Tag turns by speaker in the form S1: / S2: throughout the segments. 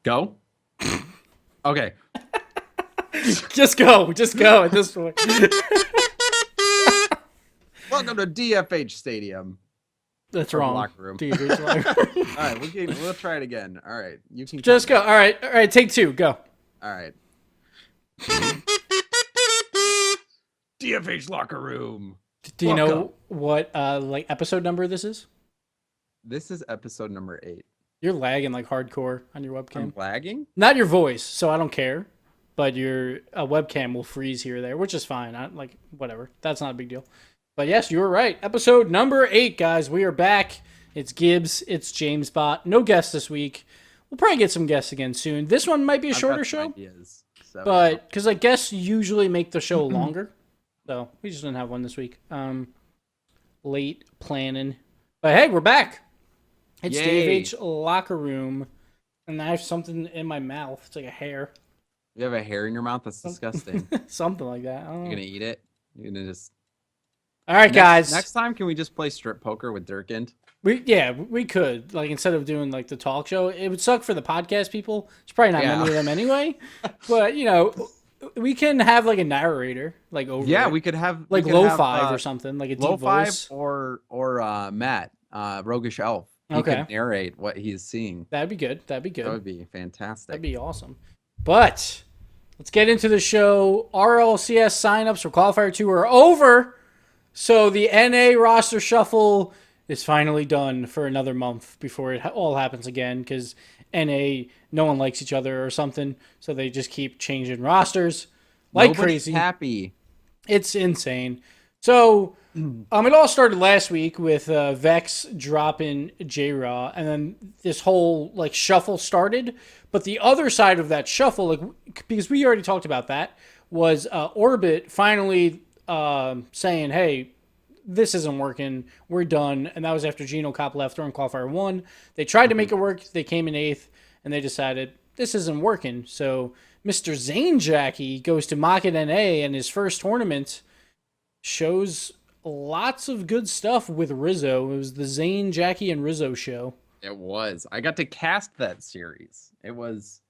S1: Go. Okay.
S2: Just go at this point.
S1: Welcome to DFH Stadium.
S2: That's
S1: Or
S2: wrong.
S1: locker room.
S2: DFH locker room.
S1: All right, we'll try it again. All right, you can
S2: Just go. All right. Take two. Go.
S1: All right. DFH locker room.
S2: Do you know what like episode number this is?
S1: This is episode number 8.
S2: You're lagging like hardcore on your webcam.
S1: I'm lagging?
S2: Not your voice, so I don't care. But your webcam will freeze here or there, which is fine. Like whatever. That's not a big deal. But yes, you were right. Episode number 8, guys. We are back. It's Gibbs. It's James Bot. No guests this week. We'll probably get some guests again soon. This one might be a shorter show.
S1: Ideas, so.
S2: But because like guests usually make the show longer. So we just didn't have one this week. Late planning. But hey, we're back. It's
S1: Yay.
S2: DFH locker room. And I have something in my mouth. It's like a hair.
S1: You have a hair in your mouth? That's disgusting.
S2: Something like that. I don't know.
S1: You're going to eat it? You're going to just...
S2: All right, guys.
S1: Next time, can we just play strip poker with Durkind?
S2: We could. Like, instead of doing, like, the talk show. It would suck for the podcast people. There's probably not many of them anyway. But, you know, we can have, like, a narrator, like, over it.
S1: We could have...
S2: Like, Lo-Fi or something, like a deep
S1: Lo-Fi
S2: voice.
S1: or Matt, Roguish Elf. He could narrate what he's seeing.
S2: That'd be good.
S1: That would be fantastic.
S2: That'd be awesome. But let's get into the show. RLCS signups for Qualifier 2 are over. So the NA roster shuffle is finally done for another month before it all happens again, because NA, no one likes each other or something. So they just keep changing rosters like
S1: Nobody's
S2: crazy.
S1: Happy.
S2: It's insane. So it all started last week with Vex dropping J-Raw, and then this whole like shuffle started. But the other side of that shuffle, like because we already talked about that, was Orbit finally saying, "Hey, this isn't working. We're done." And that was after Geno Cop left during Qualifier 1. They tried to make it work. They came in 8th, and they decided this isn't working. So Mr. Zane Jackie goes to Mocket NA, and his first tournament shows lots of good stuff with Rizzo. It was the Zane, Jackie, and Rizzo show.
S1: It was. I got to cast that series. It was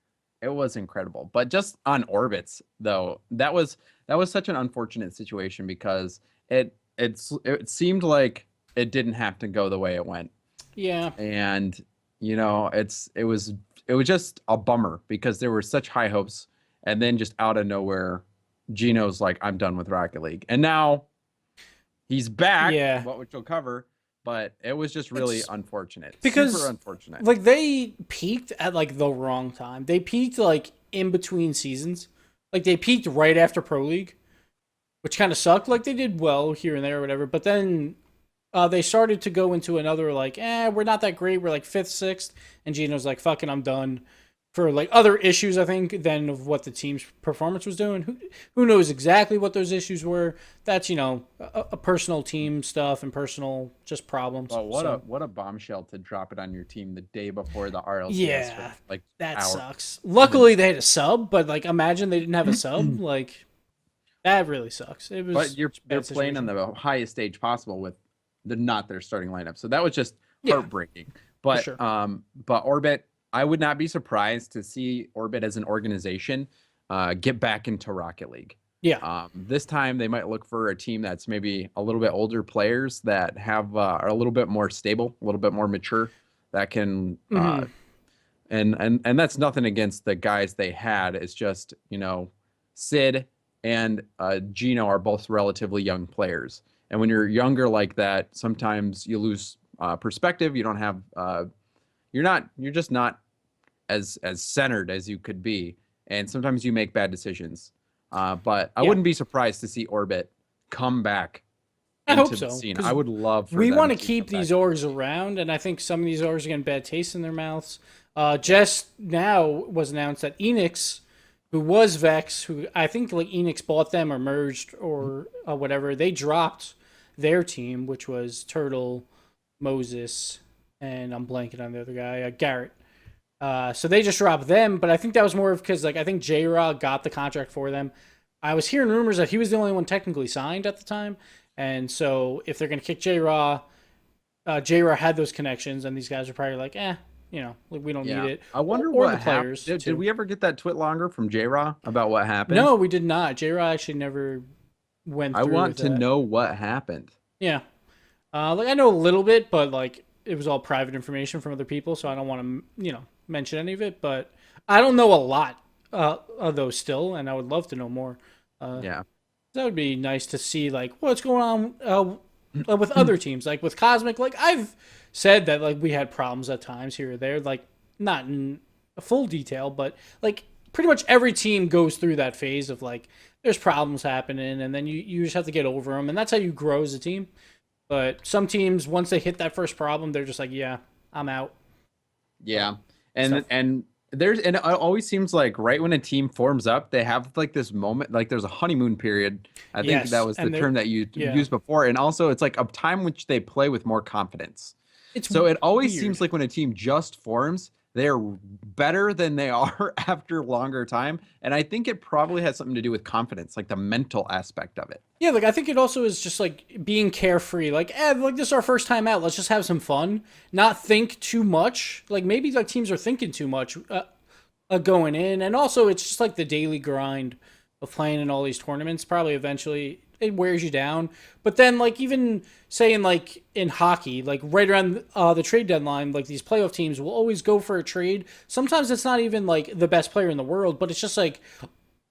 S1: incredible. But just on Orbits, though, that was such an unfortunate situation because it seemed like it didn't have to go the way it went.
S2: Yeah.
S1: And you know, it was just a bummer because there were such high hopes, and then just out of nowhere, Geno's like, I'm done with Rocket League. And now he's back, which we'll cover, but it was just really unfortunate.
S2: Because,
S1: super unfortunate.
S2: Like, they peaked at, like, the wrong time. They peaked, like, in between seasons. Like, they peaked right after Pro League, which kind of sucked. Like, they did well here and there or whatever, but then they started to go into another, like, we're not that great. We're, like, 5th, 6th, and Geno's like, fucking, I'm done. For like other issues, I think, than of what the team's performance was doing. Who knows exactly what those issues were? That's, you know, a personal team stuff and personal just problems.
S1: Well, what a bombshell to drop it on your team the day before the RLCS.
S2: Yeah,
S1: like
S2: that sucks. Luckily, they had a sub, but like imagine they didn't have a sub. Like that really sucks. It was.
S1: But they're playing on the highest stage possible with not their starting lineup, so that was just heartbreaking. But
S2: sure.
S1: But Orbit. I would not be surprised to see Orbit as an organization get back into Rocket League.
S2: Yeah.
S1: This time they might look for a team that's maybe a little bit older players that have are a little bit more stable, a little bit more mature, that can and that's nothing against the guys they had. It's just, you know, Sid and Geno are both relatively young players. And when you're younger like that, sometimes you lose perspective. You don't have you're just not as centered as you could be, and sometimes you make bad decisions. But I wouldn't be surprised to see Orbit come back into the scene. I would love for
S2: we
S1: them
S2: want to keep these orgs around, and I think some of these orgs are getting bad taste in their mouths. Just now was announced that Enix, who was Vex, who I think like Enix bought them or merged or whatever, they dropped their team, which was Turtle, Moses, and I'm blanking on the other guy, Garrett. So they just dropped them, but I think that was more of because like I think J-Raw got the contract for them. I was hearing rumors that he was the only one technically signed at the time, and so if they're going to kick J-Raw, J-Raw had those connections, and these guys are probably like, like we don't need
S1: Yeah.
S2: it.
S1: I wonder
S2: Or
S1: what
S2: the
S1: happened.
S2: players
S1: Did
S2: too.
S1: we ever get that twit longer from J-Raw about what happened?
S2: No, we did not. J-Raw actually never went
S1: I
S2: through
S1: want
S2: with
S1: to
S2: that.
S1: know what happened.
S2: Yeah. Like I know a little bit, but like it was all private information from other people, so I don't want to, mention any of it. But I don't know a lot of those still, and I would love to know more. Uh,
S1: Yeah.
S2: that would be nice to see, like what's going on with other teams, like with Cosmic. Like I've said that, like we had problems at times here or there, like not in full detail, but like pretty much every team goes through that phase of like there's problems happening, and then you just have to get over them, and that's how you grow as a team. But some teams, once they hit that first problem, they're just like, yeah, I'm out.
S1: Yeah.
S2: Stuff.
S1: And it always seems like right when a team forms up, they have like this moment, like there's a honeymoon period. I think that
S2: Yes,
S1: was the
S2: and
S1: term that you
S2: yeah,
S1: used before. And also it's like a time which they play with more confidence.
S2: it's
S1: So it always seems
S2: weird.
S1: like when a team just forms, they're better than they are after longer time. And I think it probably has something to do with confidence, like the mental aspect of it.
S2: Yeah, like I think it also is just like being carefree. Like, like this is our first time out. Let's just have some fun, not think too much. Like maybe like teams are thinking too much going in, and also it's just like the daily grind of playing in all these tournaments. Probably eventually it wears you down. But then like even saying like in hockey, like right around the trade deadline, like these playoff teams will always go for a trade. Sometimes it's not even like the best player in the world, but it's just like,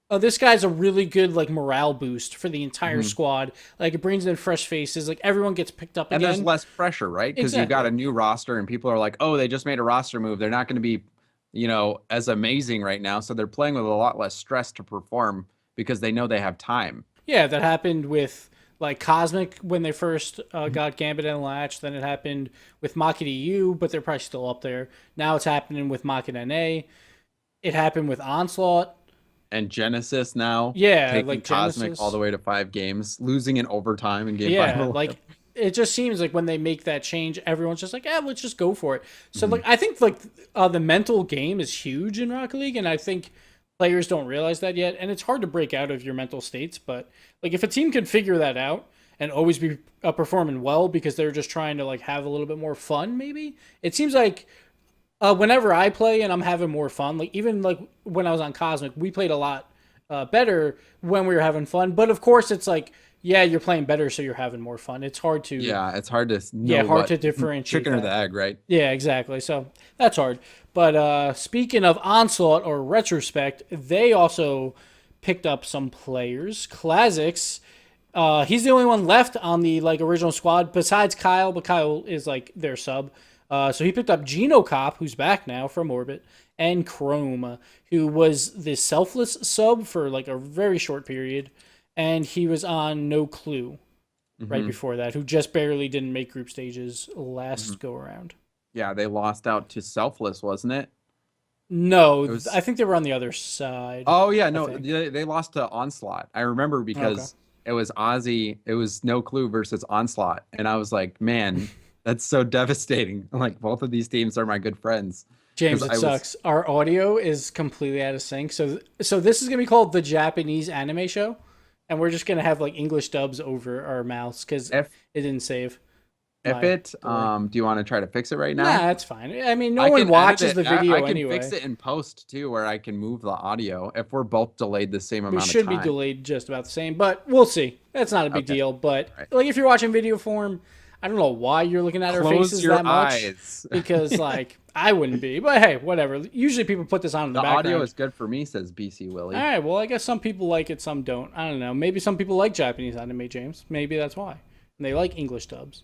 S2: oh, this guy's a really good like morale boost for the entire
S1: Mhm.
S2: squad. Like it brings in fresh faces. Like everyone gets picked up
S1: And there's
S2: again.
S1: less pressure, right? Because you got
S2: Exactly.
S1: a new roster and people are like, oh, they just made a roster move. They're not going to be, as amazing right now. So they're playing with a lot less stress to perform because they know they have time.
S2: Yeah, that happened with like Cosmic when they first got Gambit and Latch. Then it happened with Maki U, but they're probably still up there. Now it's happening with Maki NA. It happened with Onslaught.
S1: And Genesis now
S2: Yeah,
S1: taking
S2: like
S1: Cosmic all
S2: Genesis.
S1: the way to 5 games, losing in overtime in game five
S2: Yeah,
S1: of
S2: like
S1: Live.
S2: it just seems like when they make that change, everyone's just like, let's just go for it. So
S1: Mhm.
S2: like I think like the mental game is huge in Rocket League, and I think players don't realize that yet. And it's hard to break out of your mental states, but like if a team can figure that out and always be performing well because they're just trying to like have a little bit more fun, maybe it seems like whenever I play and I'm having more fun, like even like when I was on Cosmic, we played a lot better when we were having fun. But of course, it's like, yeah, you're playing better, so you're having more fun. It's hard to,
S1: Yeah, it's hard to
S2: yeah,
S1: know
S2: hard
S1: what
S2: to differentiate
S1: chicken or the
S2: that.
S1: egg, right?
S2: Yeah, exactly. So that's hard. But speaking of Onslaught or Retrospect, they also picked up some players. Classics. He's the only one left on the like original squad besides Kyle, but Kyle is like their sub. So he picked up Geno Cop, who's back now from Orbit, and Chrome, who was the selfless sub for like a very short period, and he was on No Clue right
S1: Hmm.
S2: before that, who just barely didn't make group stages
S1: Hmm.
S2: last go around.
S1: Yeah, they lost out to Selfless, wasn't it? It
S2: No, I
S1: was.
S2: think they were on the other side.
S1: Oh yeah,
S2: I
S1: no,
S2: think.
S1: they lost to Onslaught. I remember
S2: Okay.
S1: because it was Ozzy. It was No Clue versus Onslaught, and I was like, man, that's so devastating. Like both of these teams are my good friends because
S2: James, it
S1: I was.
S2: sucks. Our audio is completely out of sync. So this is gonna be called the Japanese anime show, and we're just gonna have like English dubs over our mouths because
S1: If
S2: it didn't save
S1: if
S2: my
S1: it
S2: story.
S1: do you want to try to fix it right
S2: Nah,
S1: now?
S2: that's fine. I mean, no
S1: I
S2: one
S1: can edit
S2: watches
S1: it.
S2: the
S1: I
S2: video
S1: can fix
S2: anyway.
S1: it in post too, where I can move the audio if we're both delayed the same
S2: We
S1: amount of
S2: should be
S1: time.
S2: delayed just about the same, but we'll see. That's not a big
S1: Okay.
S2: deal. But
S1: All right.
S2: like, if you're watching video form, I don't know why you're looking at our
S1: Close
S2: faces
S1: your
S2: that much
S1: eyes.
S2: because like I wouldn't be. But hey, whatever. Usually people put this on in the
S1: The audio
S2: background.
S1: is good for me, says BC
S2: All
S1: Willie.
S2: right. Well, I guess some people like it, some don't. I don't know. Maybe some people like Japanese anime, James. Maybe that's why. And they like English dubs.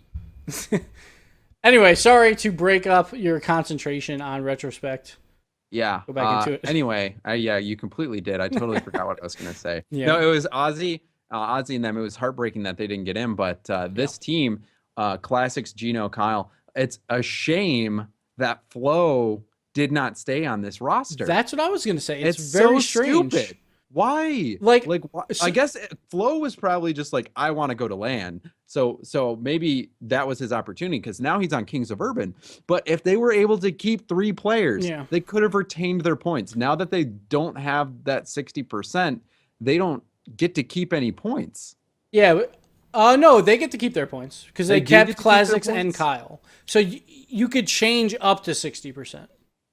S2: Anyway, sorry to break up your concentration on retrospect.
S1: Yeah.
S2: Go back into it.
S1: Anyway, yeah, you completely did. I totally forgot what I was gonna say.
S2: Yeah.
S1: No, it was Ozzy, Ozzy and them. It was heartbreaking that they didn't get in, but
S2: Yeah.
S1: this team, Classics, Gino, Kyle. It's a shame that Flo did not stay on this roster.
S2: That's what I was gonna say. It's
S1: It's
S2: very
S1: so
S2: strange.
S1: stupid. Why?
S2: Like,
S1: Like, why?
S2: so,
S1: I guess Flo was probably just like, I want to go to LAN. So maybe that was his opportunity because now he's on Kings of Urban. But if they were able to keep 3 players,
S2: yeah.
S1: they could have retained their points. Now that they don't have that 60%, they don't get to keep any points.
S2: Yeah. No, they get to keep their points because they
S1: do
S2: kept
S1: get to keep their
S2: Classics and
S1: points?
S2: Kyle. So you could change up to 60%.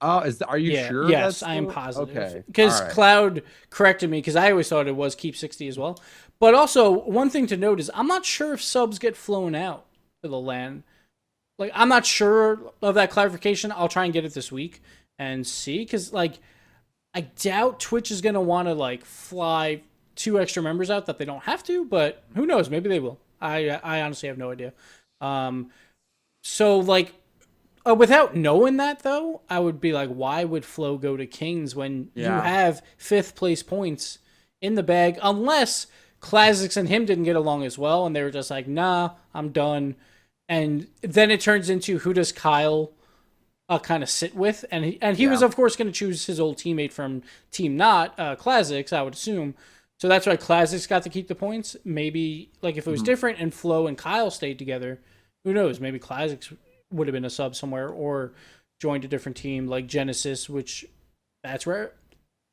S1: Oh, are you
S2: Yeah,
S1: sure that's
S2: yes, I am
S1: still
S2: positive.
S1: okay? All
S2: Because
S1: right.
S2: Cloud corrected me because I always thought it was keep 60 as well. But also, one thing to note is I'm not sure if subs get flown out to the LAN. Like, I'm not sure of that clarification. I'll try and get it this week and see. Because, like, I doubt Twitch is going to want to, like, fly 2 extra members out that they don't have to. But who knows? Maybe they will. I honestly have no idea. Um, so, like, without knowing that though, I would be like, why would Flo go to Kings when you
S1: Yeah.
S2: have 5th place points in the bag? Unless Classics and him didn't get along as well, and they were just like, nah, I'm done. And then it turns into who does Kyle kind of sit with, and he was
S1: Yeah.
S2: of course going to choose his old teammate from Team Not Classics, I would assume. So that's why Classics got to keep the points. Maybe like if it was different and Flo and Kyle stayed together, who knows? Maybe Classics would have been a sub somewhere or joined a different team like Genesis, which that's where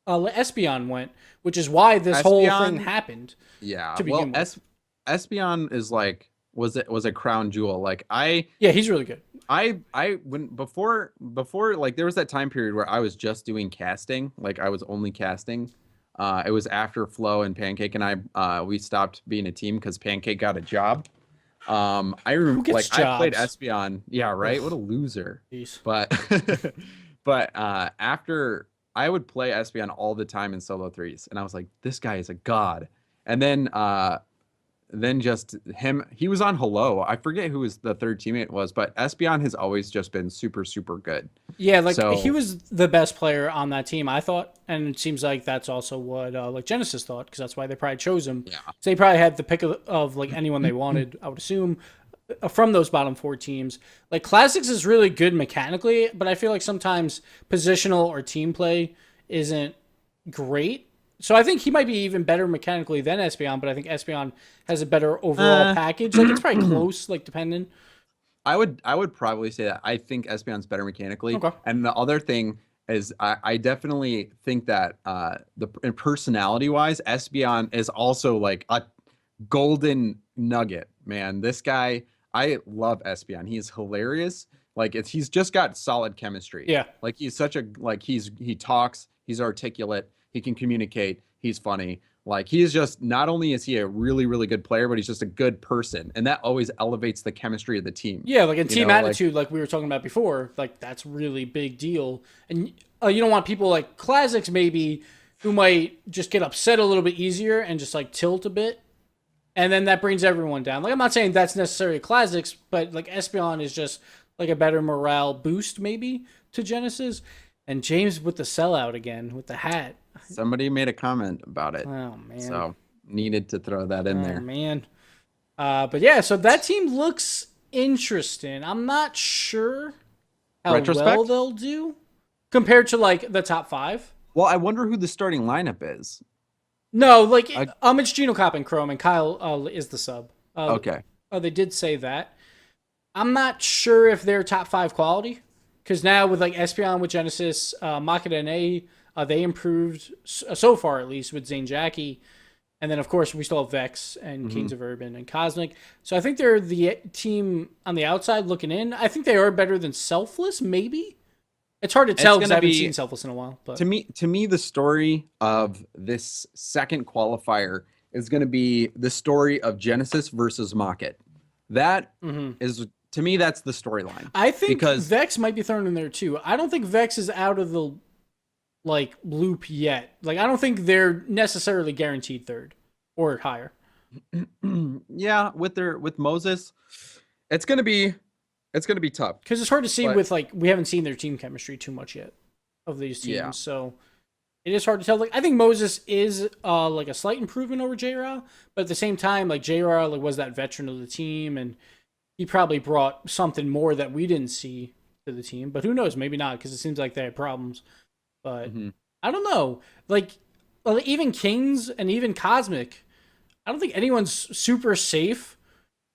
S2: Espeon went, which is why this whole thing
S1: Espeon,
S2: happened
S1: yeah.
S2: to
S1: Well,
S2: begin with.
S1: Espeon is like was a crown jewel. Like
S2: Yeah, he's really good.
S1: I when before like there was that time period where I was just doing casting, like I was only casting. It was after Flo and Pancake and I we stopped being a team because Pancake got a job.
S2: Who
S1: Like
S2: gets
S1: I played
S2: jobs?
S1: Espeon. Yeah, right. What
S2: Ugh,
S1: a loser.
S2: jeez.
S1: But but after I would play Espeon all the time in solo threes, and I was like, this guy is a god. And then just him, he was on Hello. I forget who his the third teammate was, but Espeon has always just been super, super good.
S2: Yeah, like he
S1: So
S2: was the best player on that team, I thought, and it seems like that's also what like Genesis thought, because that's why they probably chose him.
S1: yeah.
S2: So they probably had the pick of like anyone they wanted, I would assume, from those bottom 4 teams. Like Classics is really good mechanically, but I feel like sometimes positional or team play isn't great. So I think he might be even better mechanically than Espeon, but I think Espeon has a better overall
S1: Uh,
S2: package. Like it's probably close, like depending.
S1: I would probably say that I think Espeon's better mechanically.
S2: Okay.
S1: And the other thing is I definitely think that the personality wise, Espeon is also like a golden nugget, man. This guy, I love Espeon. He's hilarious. Like he's just got solid chemistry.
S2: Yeah.
S1: Like he's such a like he talks, he's articulate, he can communicate, he's funny. Like he's just not only is he a really really good player, but he's just a good person, and that always elevates the chemistry of the team.
S2: Yeah, like in
S1: You
S2: team
S1: know, like
S2: attitude, like we were talking about before, like that's really big deal. And you don't want people like Classics maybe who might just get upset a little bit easier and just like tilt a bit, and then that brings everyone down. Like I'm not saying that's necessarily Classics, but like Espeon is just like a better morale boost maybe to Genesis. And James with the sellout again with the hat.
S1: somebody made a comment about it,
S2: Oh man.
S1: so needed to throw that in
S2: Oh
S1: there.
S2: man. But yeah, so that team looks interesting. I'm not sure how well
S1: Retrospect?
S2: they'll do compared to like the top 5.
S1: Well, I wonder who the starting lineup is.
S2: No, like
S1: I,
S2: it's Genocop and Chrome, and Kyle is the sub.
S1: okay.
S2: They did say that. I'm not sure if they're top 5 quality because now with like Espeon with Genesis, Makita and A, they improved so far at least with Zane Jackie. And then, of course, we still have Vex and Kings of Urban and Cosmic. So I think they're the team on the outside looking in. I think they are better than Selfless, maybe. It's hard to tell because I haven't seen Selfless in a while. But
S1: To me, the story of this second qualifier is going to be the story of Genesis versus Mocket. That is, to me, that's the storyline.
S2: I think
S1: because
S2: Vex might be thrown in there too. I don't think Vex is out of the like loop yet. Like I don't think they're necessarily guaranteed third or higher.
S1: yeah, with Moses, it's gonna be tough
S2: Because it's hard to see
S1: but,
S2: with like we haven't seen their team chemistry too much yet of these teams.
S1: Yeah.
S2: So it is hard to tell. Like I think Moses is like a slight improvement over J-Raw, but at the same time, like J-Raw like was that veteran of the team and he probably brought something more that we didn't see to the team. But who knows? Maybe not because it seems like they had problems. But I don't know. Like even Kings and even Cosmic, I don't think anyone's super safe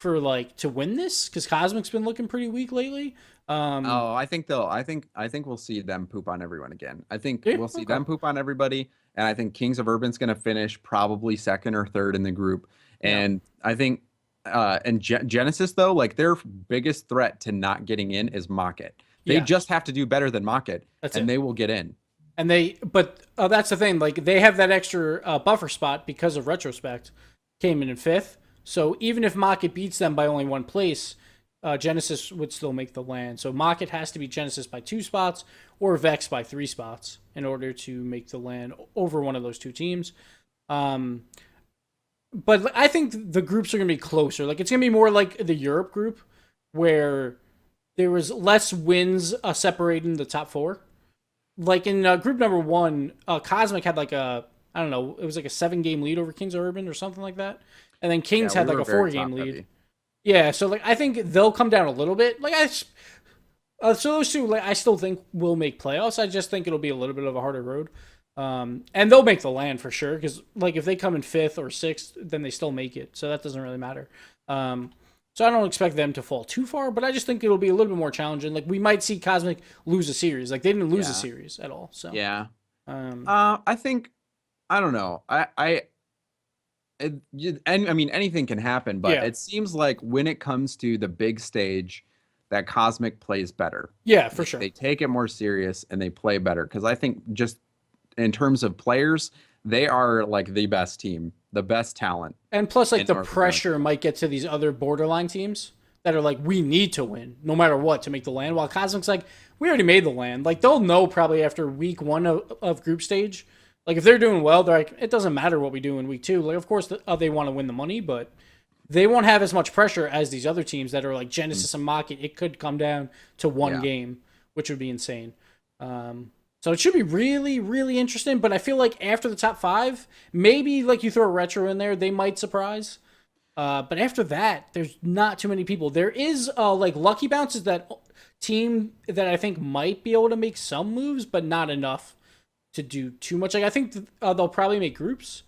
S2: for like to win this because Cosmic's been looking pretty weak lately.
S1: I think we'll see them poop on everyone again. I think
S2: Yeah,
S1: we'll see
S2: okay.
S1: them poop on everybody, and I think Kings of Urban's gonna finish probably second or third in the group.
S2: Yeah.
S1: And I think and Genesis though, like their biggest threat to not getting in is Mocket. They
S2: Yeah,
S1: just have to do better than Mocket,
S2: that's
S1: and
S2: it.
S1: they will get in.
S2: And but that's the thing. Like they have that extra buffer spot because of retrospect. Came in fifth, so even if Mocket beats them by only one place, Genesis would still make the land. So Mocket has to beat Genesis by 2 spots or Vex by 3 spots in order to make the land over one of those two teams. Um, but I think the groups are going to be closer. Like it's going to be more like the Europe group where there was less wins separating the top 4. Like in group number 1, Cosmic had like a, I don't know, it was like a 7-game lead over Kings of Urban or something like that. And then Kings
S1: Yeah,
S2: had
S1: we
S2: like
S1: were
S2: a
S1: very
S2: 4-game
S1: top
S2: lead.
S1: heavy.
S2: Yeah, so like I think they'll come down a little bit. So those two, like I still think will make playoffs. I just think it'll be a little bit of a harder road. And they'll make the land for sure because like if they come in 5th or 6th, then they still make it. So that doesn't really matter. So I don't expect them to fall too far, but I just think it'll be a little bit more challenging. Like we might see Cosmic lose a series. Like they didn't lose a
S1: Yeah.
S2: series at all. So
S1: Yeah.
S2: um,
S1: I think I don't know. And I mean anything can happen, but
S2: yeah,
S1: it seems like when it comes to the big stage, that Cosmic plays better.
S2: yeah, for
S1: They
S2: sure.
S1: take it more serious and they play better because I think just in terms of players, they are like the best team, the best talent
S2: And plus, like
S1: in
S2: the
S1: North America.
S2: pressure might get to these other borderline teams that are like, we need to win no matter what to make the land. While Cosmic's like, we already made the land. Like they'll know probably after week 1 of group stage. Like if they're doing well, they're like, it doesn't matter what we do in week 2. Like of course they want to win the money, but they won't have as much pressure as these other teams that are like
S1: Mm.
S2: Genesis and Mocket. It could come down to one
S1: Yeah.
S2: game, which would be insane. So it should be really, really interesting. But I feel like after the top 5, maybe like you throw a retro in there, they might surprise. But after that, there's not too many people. There is like Lucky Bounce is that team that I think might be able to make some moves, but not enough to do too much. Like I think they'll probably make groups,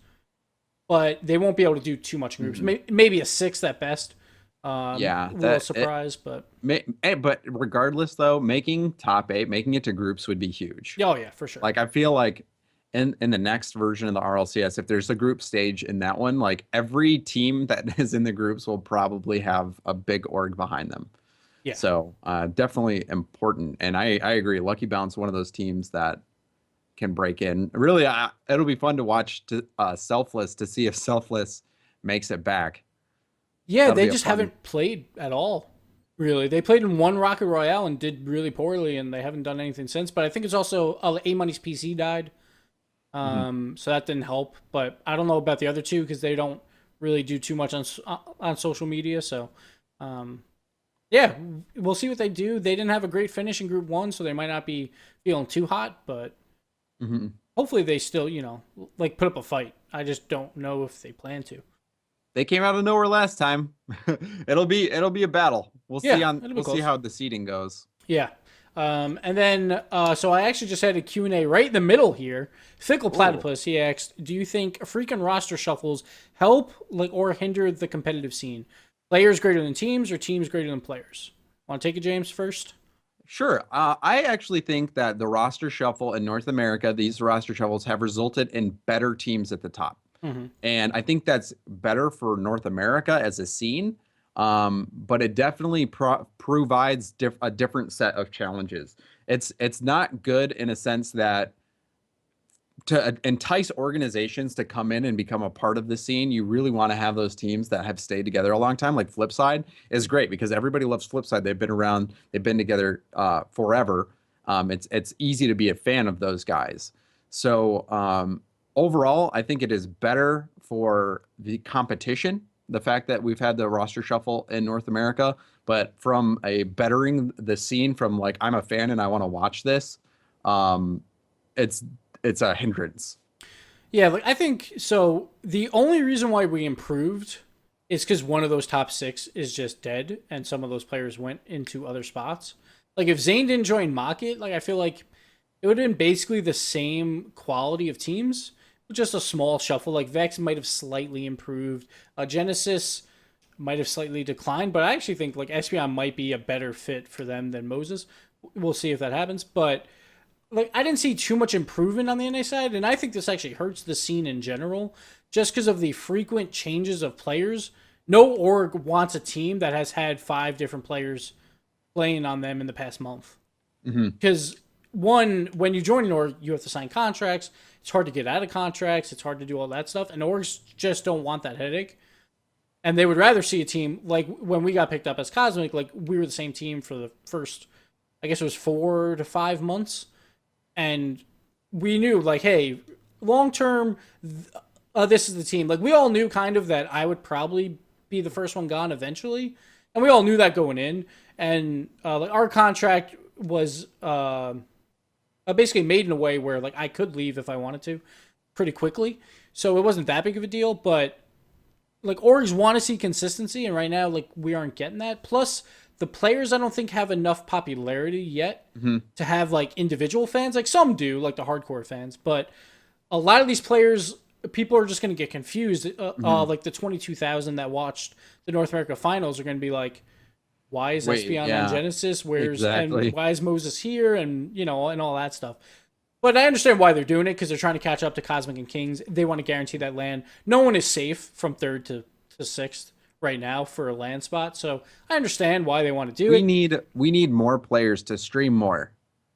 S2: but they won't be able to do too much in groups.
S1: Mhm.
S2: Maybe a 6th at best.
S1: Yeah,
S2: Will surprise, but
S1: but regardless though, making top 8, making it to groups would be huge.
S2: oh yeah, for sure.
S1: Like I feel like in the next version of the RLCS, if there's a group stage in that one, like every team that is in the groups will probably have a big org behind them.
S2: Yeah.
S1: So definitely important. And I agree. Lucky Bounce, one of those teams that can break in. Really, it'll be fun to watch Selfless to see if Selfless makes it back.
S2: Yeah,
S1: That'll
S2: they
S1: be a
S2: just
S1: fun.
S2: haven't played at all. Really, they played in one Rocket Royale and did really poorly, and they haven't done anything since. But I think it's also A Money's PC died,
S1: Mhm.
S2: so that didn't help. But I don't know about the other two because they don't really do too much on social media. So, um, yeah, we'll see what they do. They didn't have a great finish in Group 1, so they might not be feeling too hot. But
S1: Mhm.
S2: hopefully, they still like put up a fight. I just don't know if they plan to.
S1: They came out of nowhere last time. It'll be a battle.
S2: Yeah, it'll be
S1: We'll see
S2: close.
S1: how the seeding goes.
S2: Yeah. And then, so I actually just had a Q&A right in the middle here. Fickle
S1: Oh,
S2: Platypus, he asked, do you think freaking roster shuffles help like or hinder the competitive scene? Players greater than teams or teams greater than players? Want to take it, James, first?
S1: sure. I actually think that the roster shuffle in North America, these roster shuffles have resulted in better teams at the top.
S2: Mm-hmm.
S1: And I think that's better for North America as a scene. But it definitely provides a different set of challenges. It's not good in a sense that to entice organizations to come in and become a part of the scene, you really want to have those teams that have stayed together a long time. Like Flipside is great because everybody loves Flipside. They've been around, they've been together forever. It's easy to be a fan of those guys. So overall, I think it is better for the competition. The fact that we've had the roster shuffle in North America, but from a bettering the scene, from like I'm a fan and I want to watch this, um, it's it's a hindrance.
S2: Yeah, like I think so. The only reason why we improved is because one of those top 6 is just dead, and some of those players went into other spots. Like if Zane didn't join Mocket, like I feel like it would have been basically the same quality of teams, with just a small shuffle. Like Vex might have slightly improved, Genesis might have slightly declined, but I actually think like Espeon might be a better fit for them than Moses. We'll see if that happens, but like I didn't see too much improvement on the NA side, and I think this actually hurts the scene in general, just because of the frequent changes of players No org wants a team that has had 5 different players playing on them in the past month. Because one, when you join an org, you have to sign contracts. It's hard to get out of contracts. It's hard to do all that stuff. And orgs just don't want that headache. And they would rather see a team like when we got picked up as Cosmic, like we were the same team for the first, I guess it was 4 to 5 months. And we knew, like, hey, long term, this is the team. Like, we all knew kind of that I would probably be the first one gone eventually. And we all knew that going in. And like our contract was basically made in a way where like I could leave if I wanted to pretty quickly. So it wasn't that big of a deal. But like orgs want to see consistency. And right now, like we aren't getting that. Plus, the players I don't think have enough popularity yet to have like individual fans. Like some do, like the hardcore fans. But a lot of these players, people are just going to get confused. Like the 22,000 that watched the North America finals are going to be like, why is Espion on Genesis? And why is Moses here? And, you know, and all that stuff. But I understand why they're doing it because they're trying to catch up to Cosmic and Kings. They want to guarantee that land. No one is safe from 3rd to 6th right now for a land spot. So I understand why they want to do it.
S1: We need more players to stream more.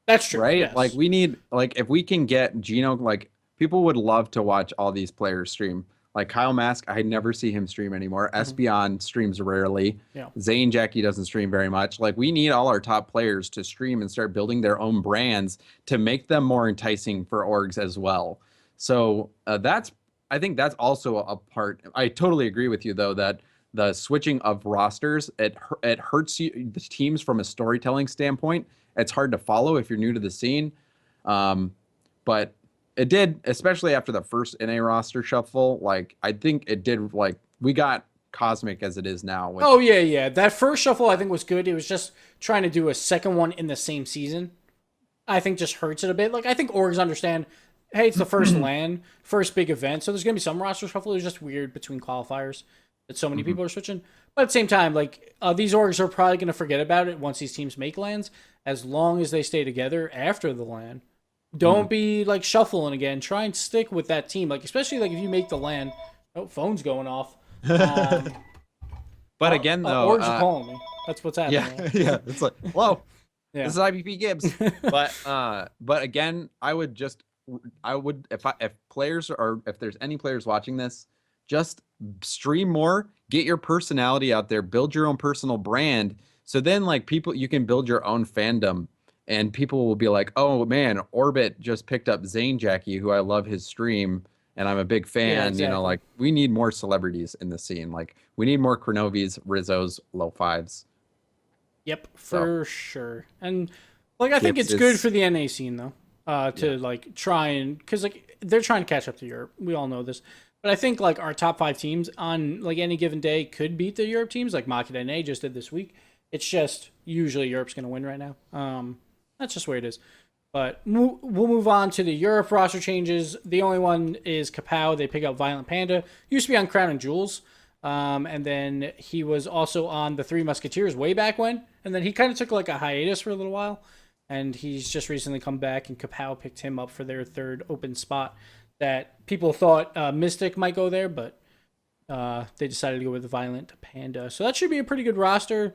S2: That's true.
S1: Right?
S2: Yes.
S1: Like we need, like if we can get Gino, like people would love to watch all these players stream. Like Kyle Mask, I never see him stream anymore. Espion streams rarely.
S2: Yeah.
S1: Zane Jackie doesn't stream very much. Like we need all our top players to stream and start building their own brands to make them more enticing for orgs as well. So I think that's also a part. I totally agree with you though that the switching of rosters, it hurts you, the teams from a storytelling standpoint. It's hard to follow if you're new to the scene. But it did, especially after the first NA roster shuffle. Like, I think it did, like, we got Cosmic as it is now.
S2: Which... Oh, yeah. That first shuffle, I think, was good. It was just trying to do a second one in the same season. I think just hurts it a bit. Like, I think orgs understand, hey, it's the first LAN, first big event, so there's going to be some roster shuffle. It's just weird between qualifiers that so many people are switching. But at the same time, like, these orgs are probably going to forget about it once these teams make LANs, as long as they stay together after the LAN. Don't be like shuffling again. Try and stick with that team. Like especially like if you make the LAN. Oh, phone's going off.
S1: But again, though,
S2: orgs are calling me. That's what's happening.
S1: Yeah. It's like, hello, this is IBP Gibbs. But again, I would if players are, if there's any players watching this, just stream more, get your personality out there, build your own personal brand. So then like you can build your own fandom. And people will be like, oh, man, Orbit just picked up Zane Jackie, who I love his stream, and I'm a big fan. Yeah, exactly. You know, like, we need more celebrities in the scene. Like, we need more Kronovis, Rizzos, Low Fives.
S2: Yep, for sure. And, like, I think it's good for the NA scene, though, like, try and... Because, like, they're trying to catch up to Europe. We all know this. But I think, like, our top 5 teams on, like, any given day could beat the Europe teams, like Maki NA just did this week. It's just, usually Europe's going to win right now. That's just where it is. But we'll move on to the Europe roster changes. The only one is Kapow. They pick up Violent Panda. Used to be on Crown and Jewels. And then he was also on the Three Musketeers way back when. And then he kind of took like a hiatus for a little while. And he's just recently come back, and Kapow picked him up for their 3rd open spot that people thought Mystic might go there, but they decided to go with the Violent Panda. So that should be a pretty good roster.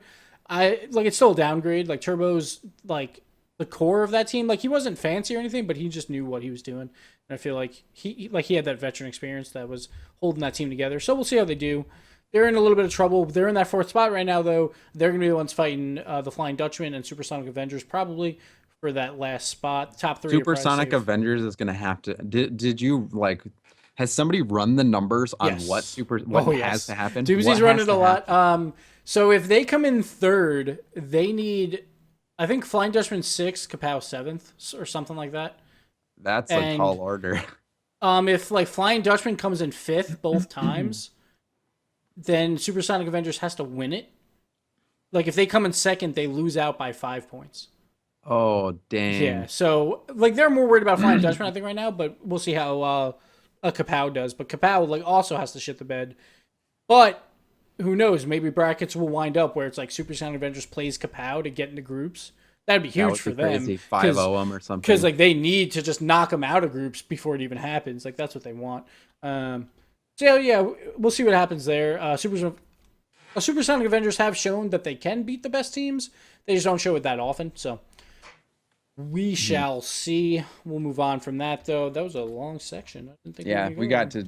S2: It's still a downgrade. Like Turbo's like the core of that team. Like he wasn't fancy or anything, but he just knew what he was doing. And I feel like he had that veteran experience that was holding that team together. So we'll see how they do. They're in a little bit of trouble. They're in that 4th spot right now, though. They're going to be the ones fighting the Flying Dutchman and Supersonic Avengers probably for that last spot. Top 3.
S1: Supersonic Avengers is going to have to. Did you like? Has somebody run the numbers on what has to happen?
S2: Doobsy's run it a lot. So if they come in 3rd, they need, I think, Flying Dutchman 6th, Kapow 7th, or something like that.
S1: That's a tall order.
S2: If like Flying Dutchman comes in 5th both times, then Supersonic Avengers has to win it. Like if they come in 2nd, they lose out by 5 points.
S1: Oh dang!
S2: Yeah, so like they're more worried about Flying Dutchman, I think, right now. But we'll see how a Kapow does. But Kapow like also has to shit the bed. But who knows? Maybe brackets will wind up where it's like Supersonic Avengers plays Kapow to get into groups. That'd be huge for them.
S1: 5-0 them or something.
S2: Because like they need to just knock them out of groups before it even happens. Like that's what they want. So yeah, we'll see what happens there. Supersonic Avengers have shown that they can beat the best teams. They just don't show it that often. So we shall see. We'll move on from that, though. That was a long section. I didn't think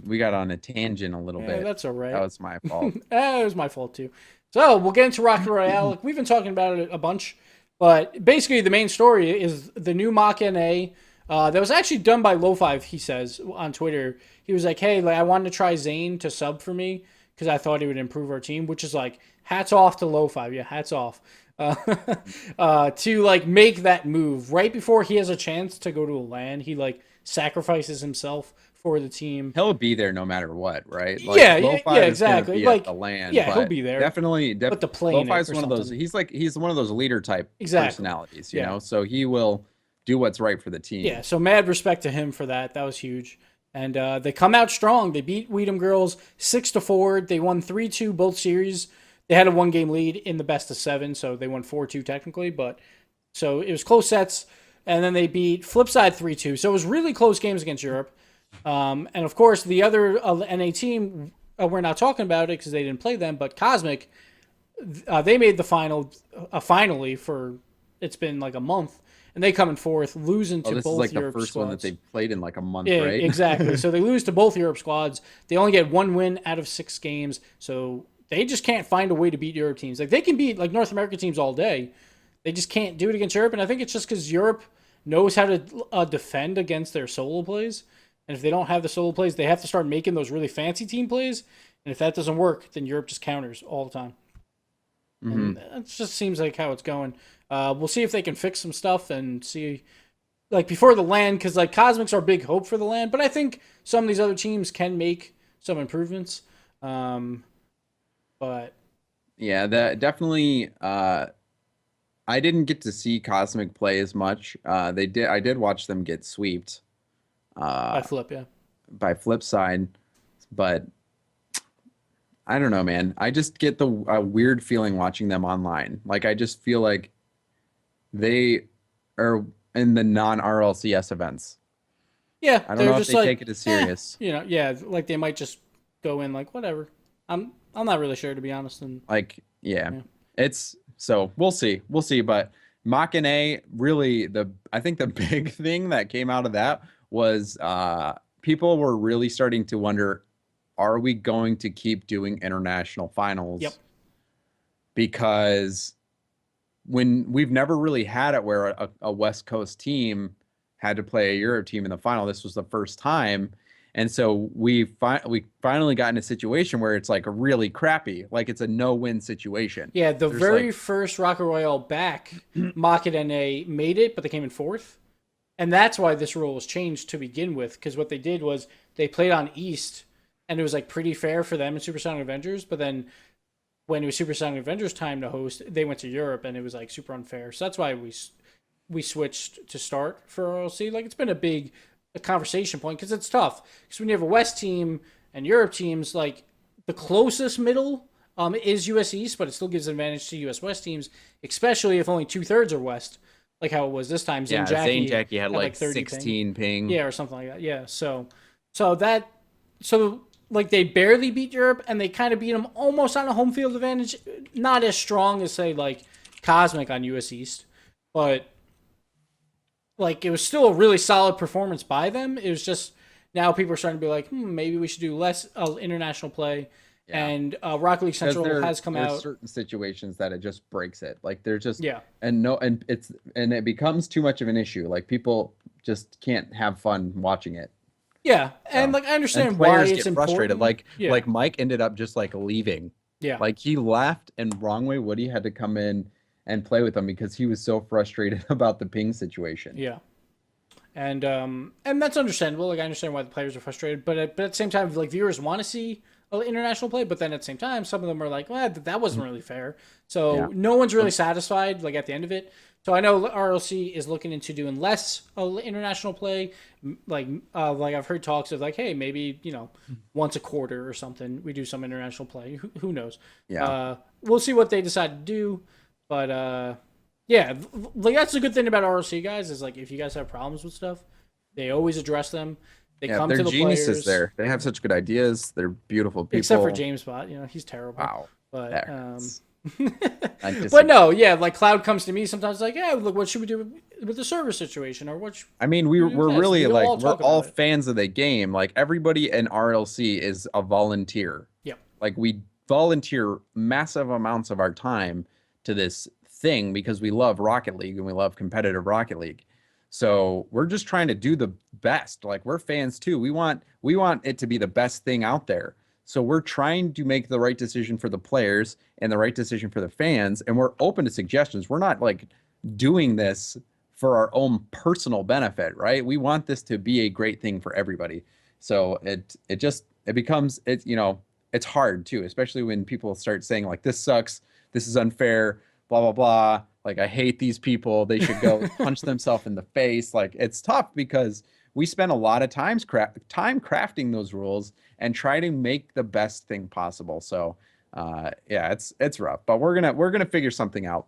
S1: we got on a tangent a little bit.
S2: That's all right.
S1: That was my fault.
S2: It was my fault too. So we'll get into Royale. We've been talking about it a bunch, but basically the main story is the new mock NA that was actually done by Low5. He says on Twitter, he was like, "Hey, like I wanted to try Zane to sub for me because I thought he would improve our team," which is like hats off to Low5. Yeah, hats off. To like make that move right before he has a chance to go to a LAN. He like sacrifices himself for the team.
S1: He'll be there no matter what, right? Like,
S2: yeah, exactly.
S1: Like the LAN,
S2: yeah, he'll be there.
S1: Definitely.
S2: But the plane.
S1: Lo-Fi's one of those. He's one of those leader type personalities, you know. So he will do what's right for the team.
S2: Yeah. So mad respect to him for that. That was huge. And they come out strong. They beat Weedham Girls 6-4. They won 3-2 both series. They had a 1-game lead in the best of 7, so they won 4-2 technically. But so it was close sets, and then they beat Flipside 3-2. So it was really close games against Europe. And of course, the other NA team, we're not talking about it because they didn't play them, but Cosmic, they made the final finally for it's been like a month, and they come in fourth, losing to both Europe squads.
S1: This is like the first one that they played in like a month,
S2: yeah,
S1: right?
S2: Exactly. So they lose to both Europe squads. They only get 1 win out of 6 games, so they just can't find a way to beat Europe teams. Like they can beat like North American teams all day, they just can't do it against Europe. And I think it's just because Europe knows how to defend against their solo plays. And if they don't have the solo plays, they have to start making those really fancy team plays. And if that doesn't work, then Europe just counters all the time. And it just seems like how it's going. We'll see if they can fix some stuff and see, like before the LAN, because like Cosmic's our big hope for the LAN. But I think some of these other teams can make some improvements. But
S1: yeah, that definitely. I didn't get to see Cosmic play as much. I did watch them get sweeped.
S2: By
S1: Flipside, but I don't know, man. I just get the weird feeling watching them online. Like I just feel like they are in the non-RLCS events.
S2: Yeah,
S1: I don't know if they take it as serious.
S2: Like they might just go in like whatever. I'm not really sure, to be honest. And
S1: it's so we'll see. But Mach NA really I think the big thing that came out of that was people were really starting to wonder, are we going to keep doing international finals?
S2: Yep.
S1: Because when we've never really had it where a West Coast team had to play a Europe team in the final, this was the first time. And so we finally got in a situation where it's like a really crappy, like it's a no-win situation.
S2: Yeah, the first Rocket Royale back, Mach NA made it, but they came in 4th. And that's why this rule was changed to begin with, because what they did was they played on East, and it was like pretty fair for them in Supersonic Avengers. But then when it was Supersonic Avengers time to host, they went to Europe, and it was like super unfair. So that's why we switched to start for RLC. Like it's been a conversation point because it's tough. Because when you have a West team and Europe teams, like the closest middle is US East, but it still gives an advantage to US West teams, especially if only 2/3 are West. Like how it was this time.
S1: Zane Jackie had like 16 ping.
S2: Yeah, or something like that. Yeah, so like they barely beat Europe, and they kind of beat them almost on a home field advantage. Not as strong as say like Cosmic on US East, but like it was still a really solid performance by them. It was just now people are starting to be like, maybe we should do less international play. Yeah. And Rocket League Central has come out.
S1: Certain situations that it just breaks it. Like they're just and it becomes too much of an issue. Like people just can't have fun watching it.
S2: Yeah, and like I understand why it's
S1: get frustrated. Like Mike ended up just like leaving.
S2: Yeah,
S1: like he left, and Wrong Way Woody had to come in and play with him because he was so frustrated about the ping situation.
S2: Yeah. And that's understandable. Like I understand why the players are frustrated, but at the same time, like viewers want to see international play, but then at the same time, some of them are like, well, that wasn't really fair. So no one's really satisfied. Like at the end of it. So I know RLC is looking into doing less international play. Like I've heard talks of like, hey, maybe once a quarter or something we do some international play. Who knows?
S1: Yeah.
S2: We'll see what they decide to do, but yeah, like that's the good thing about RLC guys is like if you guys have problems with stuff, they always address them. They come to the
S1: geniuses
S2: players.
S1: There. They have such good ideas. They're beautiful people.
S2: Except for James Bot, he's terrible.
S1: Wow.
S2: But
S1: I
S2: but no, yeah, like Cloud comes to me sometimes like, yeah, look, what should we do with the server situation, or
S1: I mean, we're
S2: this?
S1: really
S2: We
S1: like
S2: all
S1: we're
S2: talk
S1: all
S2: about it.
S1: fans of the game. Like everybody in RLC is a volunteer.
S2: Yep.
S1: Like we volunteer massive amounts of our time to this thing because we love Rocket League and we love competitive Rocket League. So we're just trying to do the best. Like we're fans too. We want it to be the best thing out there. So we're trying to make the right decision for the players and the right decision for the fans, and we're open to suggestions. We're not like doing this for our own personal benefit, right? We want this to be a great thing for everybody. So it becomes it's hard too, especially when people start saying like this sucks, this is unfair, blah blah blah. Like I hate these people. They should go punch themselves in the face. Like it's tough because we spend a lot of time crafting those rules and try to make the best thing possible. So yeah, it's rough, but we're gonna figure something out.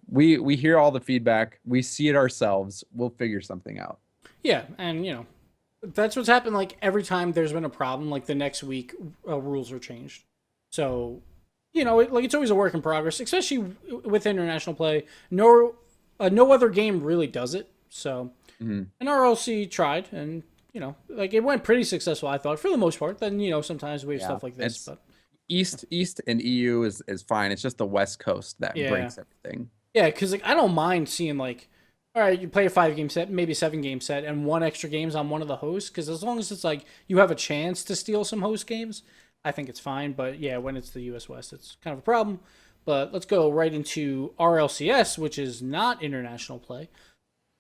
S1: We hear all the feedback. We see it ourselves. We'll figure something out.
S2: Yeah, and that's what's happened. Like every time there's been a problem, like the next week rules are changed. So like it's always a work in progress, especially with international play. No other game really does it. So and RLC tried, and like it went pretty successful, I thought, for the most part. Then sometimes we have stuff like this, but
S1: East and EU is fine. It's just the West Coast that breaks everything.
S2: yeah, because like I don't mind seeing like, all right, you play a 5-game set, maybe a 7-game set, and one extra game's on one of the hosts. Because as long as it's like you have a chance to steal some host games, I think it's fine. But yeah, when it's the US West, it's kind of a problem. But let's go right into RLCS, which is not international play.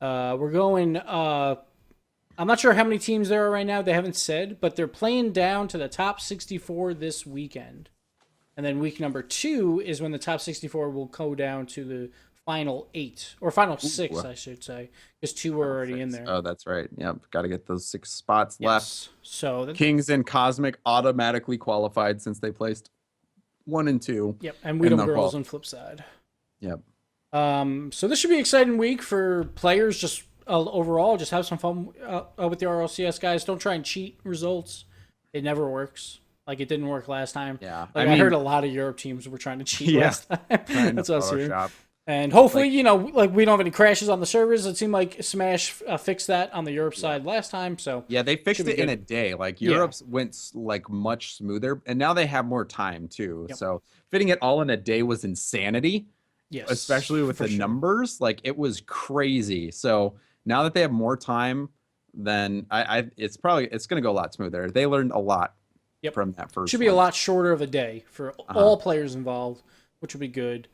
S2: We're going. I'm not sure how many teams there are right now. They haven't said, but they're playing down to the top 64 this weekend. And then week number 2 is when the top 64 will go down to the final 8 or final 6, I should say, because 2 were already in there.
S1: Oh, that's right. Yep, got to get those 6 spots left.
S2: So
S1: Kings and Cosmic automatically qualified since they placed 1 and 2.
S2: Yep, and Weedham Girls on flip side.
S1: Yep.
S2: So this should be an exciting week for players. Just overall, just have some fun with the RLCS guys. Don't try and cheat results. It never works. Like it didn't work last time.
S1: Yeah,
S2: like I heard a lot of Europe teams were trying to cheat last time. That's what I was hearing. And hopefully, like we don't have any crashes on the servers. It seemed like Smash fixed that on the Europe side last time. So
S1: yeah, they fixed it in a day. Like Europe's went like much smoother, and now they have more time too. Yep. So fitting it all in a day was insanity. Yes, especially with the numbers. Like it was crazy. So now that they have more time, then it's going to go a lot smoother. They learned a lot from that first.
S2: Should be a lot shorter of a day for all players involved, which will be good.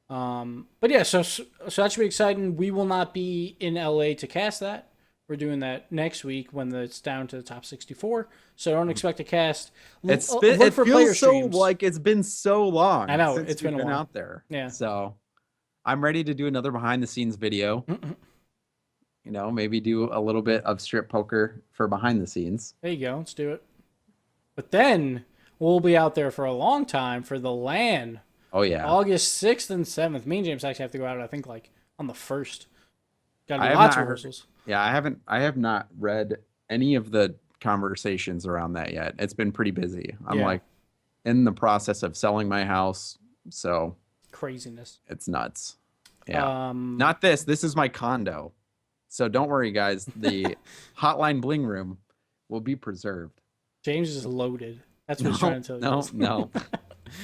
S2: But yeah, so that should be exciting. We will not be in LA to cast that. We're doing that next week when it's down to the top 64. So don't expect to cast.
S1: It feels so like it's been so long.
S2: I know it's been
S1: out there.
S2: Yeah.
S1: So I'm ready to do another behind the scenes video. Maybe do a little bit of strip poker for behind the scenes.
S2: There you go. Let's do it. But then we'll be out there for a long time for the LAN.
S1: Oh yeah,
S2: August 6th and 7th. Me and James actually have to go out, I think, like on the 1st. Got to do lots of rehearsals.
S1: Yeah, I have not read any of the conversations around that yet. It's been pretty busy. I'm like in the process of selling my house, so
S2: craziness.
S1: It's nuts. Yeah. Not this. This is my condo. So don't worry, guys. The Hotline Bling Room will be preserved.
S2: James is loaded. That's what he's trying to tell you.
S1: No.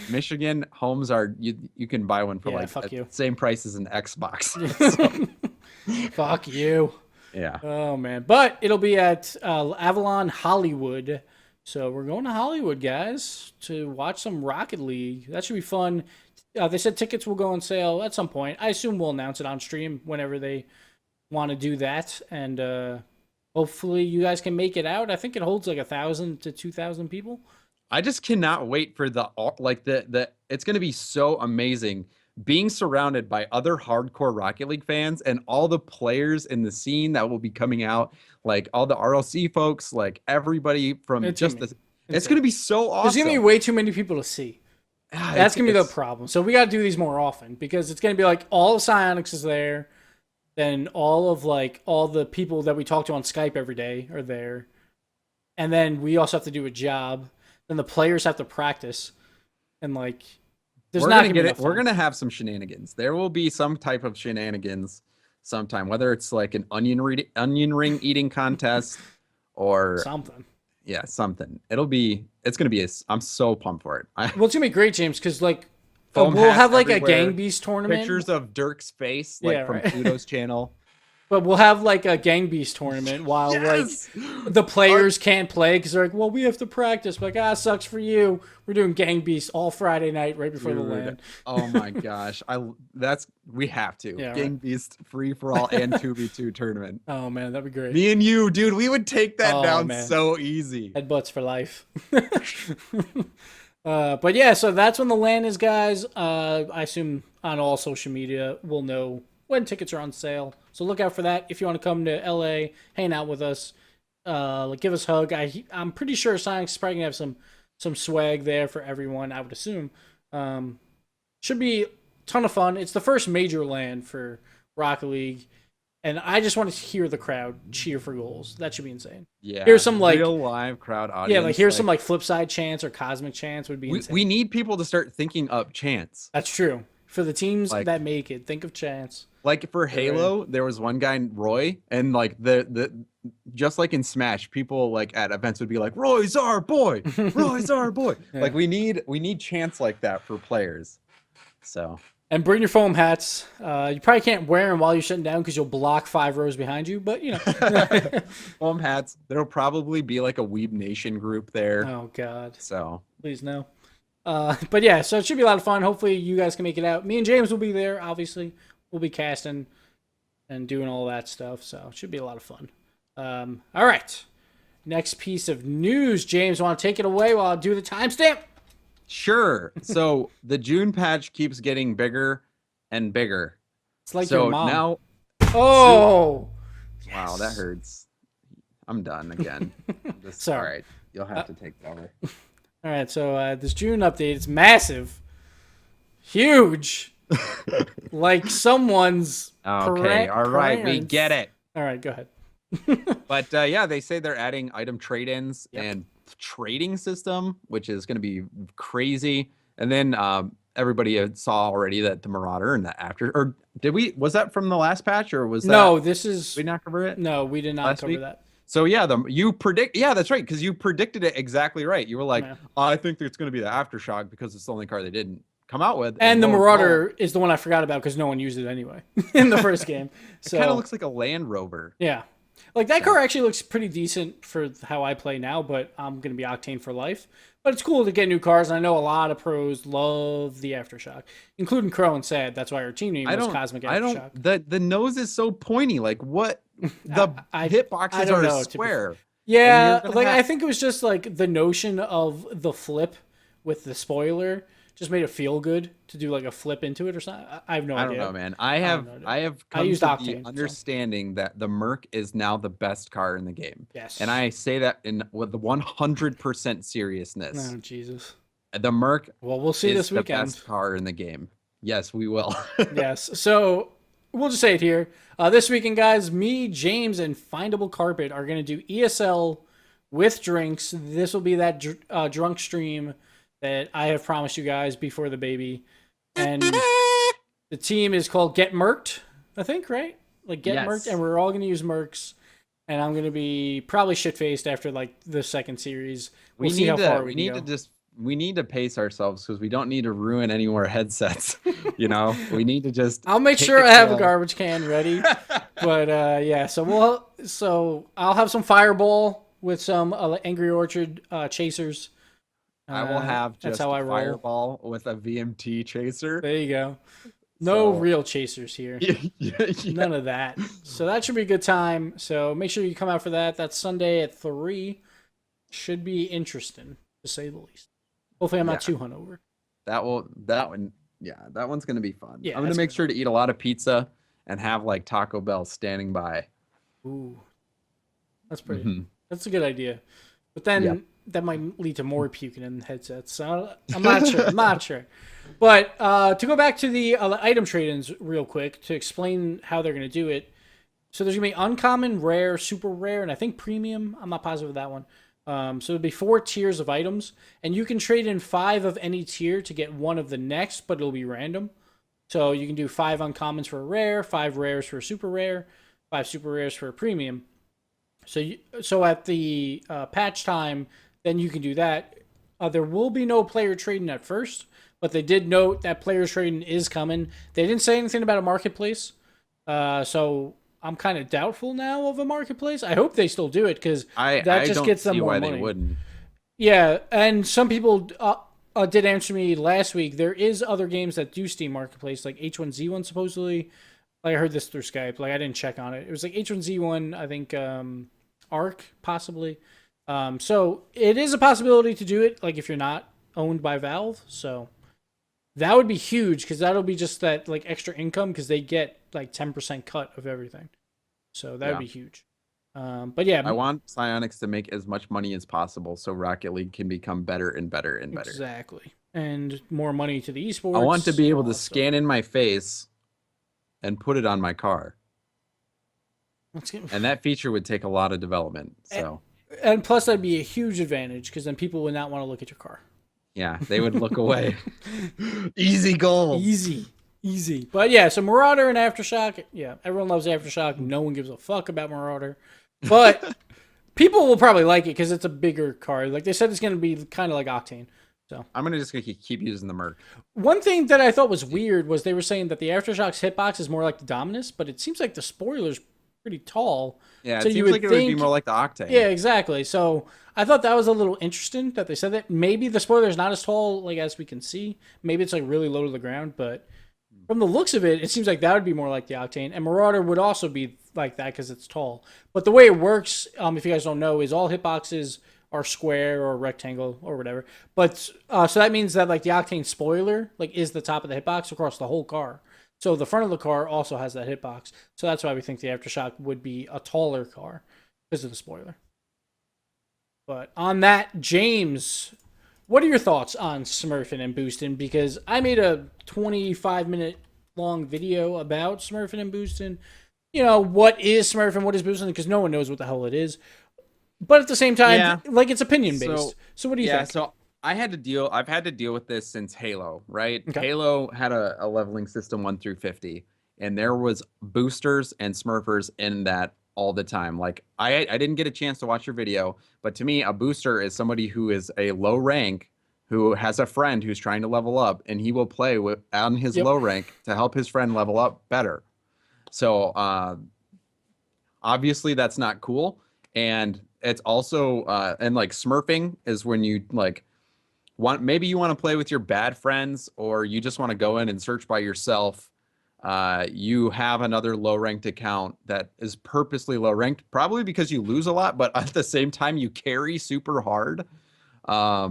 S1: Michigan homes are you can buy one for same price as an Xbox.
S2: Fuck you.
S1: Yeah.
S2: Oh man, but it'll be at Avalon Hollywood. So we're going to Hollywood, guys, to watch some Rocket League. That should be fun. They said tickets will go on sale at some point. I assume we'll announce it on stream whenever they want to do that, and hopefully you guys can make it out. I think it holds like 1,000 to 2,000 people.
S1: I just cannot wait for the it's going to be so amazing being surrounded by other hardcore Rocket League fans and all the players in the scene that will be coming out, like all the RLC folks, like everybody from it's going to be so awesome.
S2: There's going to be way too many people to see. That's going to be the problem. So we got to do these more often because it's going to be like all of Psyonix is there. Then all the people that we talk to on Skype every day are there. And then we also have to do a job. Then the players have to practice. And There's
S1: We're
S2: not
S1: gonna
S2: gonna be
S1: get
S2: enough
S1: it. We're
S2: time.
S1: gonna have some shenanigans. There will be some type of shenanigans sometime, whether it's like an onion ring eating contest or
S2: Something.
S1: yeah, something. It's gonna be. I'm so pumped for it.
S2: Well, it's gonna be great, James, because like
S1: Foam
S2: we'll
S1: hats
S2: have like a Gang
S1: everywhere.
S2: Beast tournament.
S1: Pictures of Dirk's face,
S2: Yeah,
S1: like from
S2: right.
S1: Pluto's channel.
S2: But we'll have like a Gang Beast tournament while
S1: Yes!
S2: like the players can't play because they're like, well, we have to practice. Like, sucks for you. We're doing Gang Beast all Friday night right before the
S1: Dude,
S2: LAN.
S1: oh my gosh. We have to.
S2: Yeah,
S1: Gang
S2: right.
S1: Beast free for all and 2v2 tournament.
S2: Oh man, that'd be great.
S1: Me and you, dude, we would take that
S2: Oh,
S1: down
S2: man.
S1: so easy.
S2: Headbutts for life. But yeah, so that's when the LAN is, guys. I assume on all social media we'll know when tickets are on sale. So look out for that. If you want to come to LA, hang out with us, give us a hug. I'm pretty sure Sonic's probably gonna have some swag there for everyone, I would assume. Should be a ton of fun. It's the first major LAN for Rocket League. And I just want to hear the crowd cheer for goals. That should be insane.
S1: Yeah.
S2: Here's some like
S1: real live crowd audience.
S2: yeah, like here's some like flip side chants or cosmic chants would be insane.
S1: we need people to start thinking up chants.
S2: That's true. For the teams
S1: Like-
S2: that make it, think of chants.
S1: Like for Halo, there was one guy, Roy, and like the just like in Smash, people like at events would be like, "Roy's our boy, Roy's our boy."
S2: Yeah.
S1: Like we need chants like that for players. So
S2: And bring your foam hats. You probably can't wear them while you're sitting down because you'll block 5 rows behind you. But you know.
S1: foam hats. There'll probably be like a Weeb Nation group there.
S2: Oh God,
S1: So
S2: please no. But yeah, so it should be a lot of fun. Hopefully you guys can make it out. Me and James will be there. Obviously, we'll be casting and doing all that stuff. So it should be a lot of fun. All right. Next piece of news, James. Want to take it away while I do the timestamp?
S1: sure. So the June patch keeps getting bigger and bigger.
S2: It's like
S1: So
S2: your mom.
S1: now,
S2: Oh,
S1: wow, that hurts. I'm done again.
S2: Sorry.
S1: All right, you'll have to take that over.
S2: all right. So this June update is massive, huge, like someone's.
S1: Okay, all right, we get it.
S2: All right, go ahead.
S1: But yeah, they say they're adding item trade-ins
S2: Yep.
S1: and trading system, which is going to be crazy. And then everybody saw already that the Marauder and the After, or was that from the last patch, or was that?
S2: No, this is
S1: we not cover it?
S2: no, we did not
S1: last
S2: cover
S1: week?
S2: that.
S1: So yeah, yeah, that's right, because you predicted it exactly right. You were like,
S2: Yeah.
S1: I think it's going to be the Aftershock because it's the only card they didn't come out with.
S2: And the
S1: lo and
S2: Marauder is the one I forgot about because no one used it anyway in the first game.
S1: it
S2: So
S1: kind of looks like a Land Rover.
S2: yeah, like that car actually looks pretty decent for how I play now. But I'm gonna be Octane for life. But it's cool to get new cars, and I know a lot of pros love the Aftershock, including Crow and Sad. That's why our team name was Cosmic Aftershock.
S1: The nose is so pointy. Like what? The
S2: I
S1: hitboxes
S2: don't
S1: are
S2: know, to be
S1: square.
S2: Yeah,
S1: And you're
S2: like
S1: gonna
S2: I
S1: have-
S2: think it was just like the notion of the flip with the spoiler just made it feel good to do like a flip into it or something. I have no
S1: I
S2: idea.
S1: don't know, man.
S2: no
S1: I
S2: idea.
S1: have come
S2: used
S1: to
S2: Octane,
S1: the
S2: so.
S1: understanding that the Merc is now the best car in the game.
S2: Yes.
S1: And I say that with the 100% seriousness.
S2: Oh Jesus.
S1: The Merc
S2: Well, we'll see
S1: is
S2: this
S1: the
S2: weekend.
S1: best car in the game. Yes, we will.
S2: Yes. So we'll just say it here. This weekend, guys, me, James, and Findable Carpet are going to do ESL with drinks. This will be that drunk stream that I have promised you guys before the baby. And the team is called Get Merked, I think, right? Like Get
S1: Yes.
S2: Merked, and we're all going to use Mercs. And I'm going to be probably shit-faced after like the second series. We'll see how far we can go.
S1: We need to pace ourselves because we don't need to ruin any more headsets. You know, we need to just.
S2: I'll make
S1: take
S2: sure
S1: it
S2: I have a
S1: slow.
S2: garbage can ready. But yeah, so I'll have some Fireball with some Angry Orchard chasers.
S1: I will have
S2: that's
S1: just
S2: how I
S1: a
S2: roll.
S1: Fireball with a VMT chaser.
S2: There you go. No
S1: So-
S2: real chasers here.
S1: Yeah.
S2: None of that. So that should be a good time. So make sure you come out for that. That's Sunday at 3. Should be interesting, to say the least. Hopefully I'm not too hungover.
S1: That one's gonna be fun.
S2: Yeah,
S1: I'm gonna
S2: that's
S1: make
S2: good.
S1: sure to eat a lot of pizza and have like Taco Bell standing by.
S2: Ooh. That's pretty.
S1: Mhm.
S2: That's a good idea. But then
S1: Yep.
S2: that might lead to more puking in the headsets. So I'm not sure. I'm not sure. But to go back to the item trade-ins real quick to explain how they're going to do it. So there's going to be uncommon, rare, super rare, and I think premium. I'm not positive of that one. So it'll be 4 tiers of items, and you can trade in 5 of any tier to get 1 of the next, but it'll be random. So you can do 5 uncommons for a rare, 5 rares for a super rare, 5 super rares for a premium. So at the patch time, then you can do that. There will be no player trading at first, but they did note that player trading is coming. They didn't say anything about a marketplace, so I'm kind of doubtful now of a marketplace. I hope they still do it because that
S1: I
S2: just
S1: don't
S2: gets them
S1: see
S2: more
S1: why
S2: money.
S1: they wouldn't.
S2: Yeah, and some people did answer me last week. There is other games that do Steam Marketplace, like H1Z1 supposedly. Like I heard this through Skype. Like I didn't check on it. It was like H1Z1, I think Arc possibly. So it is a possibility to do it. Like if you're not owned by Valve, so that would be huge because that'll be just that like extra income because they get like 10% cut of everything. So that would
S1: Yeah.
S2: be huge. But yeah,
S1: I want Psyonix to make as much money as possible so Rocket League can become better and better and better.
S2: exactly, and more money to the esports.
S1: I want to be able
S2: all
S1: to
S2: that stuff.
S1: scan in my face and put it on my car.
S2: Let's get,
S1: And that feature would take a lot of development. So,
S2: and plus that'd be a huge advantage because then people would not want to look at your car.
S1: yeah, they would look away. Easy goal.
S2: Easy. But yeah, so Marauder and Aftershock, yeah, everyone loves Aftershock. No one gives a fuck about Marauder. But people will probably like it because it's a bigger car. Like they said, it's going to be kind of like Octane. So
S1: I'm gonna just keep using the Merc.
S2: one thing that I thought was weird was they were saying that the Aftershock's hitbox is more like the Dominus, but it seems like the spoiler's pretty tall.
S1: Yeah, it
S2: So you
S1: seems
S2: would
S1: like it would be
S2: think-
S1: more like the Octane.
S2: Yeah, exactly. So I thought that was a little interesting that they said that. Maybe the spoiler is not as tall, like as we can see. Maybe it's like really low to the ground, but from the looks of it, it seems like that would be more like the Octane. And Marauder would also be like that because it's tall. But the way it works, if you guys don't know, is all hitboxes are square or rectangle or whatever. But so that means that like the Octane spoiler like is the top of the hitbox across the whole car. So the front of the car also has that hitbox. So that's why we think the Aftershock would be a taller car because of the spoiler. But on that, James, what are your thoughts on Smurfing and Boosting? Because I made a 25-minute long video about Smurfing and Boosting. You know, what is Smurfing, what is Boosting? Because no one knows what the hell it is. But at the same time, like it's opinion based. So what do you think?
S1: So I've had to deal with this since Halo, right?
S2: Okay.
S1: Halo had a leveling system 1 through 50, and there was boosters and smurfers in that all the time. Like I didn't get a chance to watch your video, but to me, a booster is somebody who is a low rank who has a friend who's trying to level up, and he will play on his low rank to help his friend level up better. So obviously that's not cool. And it's also and like smurfing is when you like maybe you want to play with your bad friends, or you just want to go in and search by yourself. You have another low ranked account that is purposely low ranked, probably because you lose a lot, but at the same time you carry super hard. I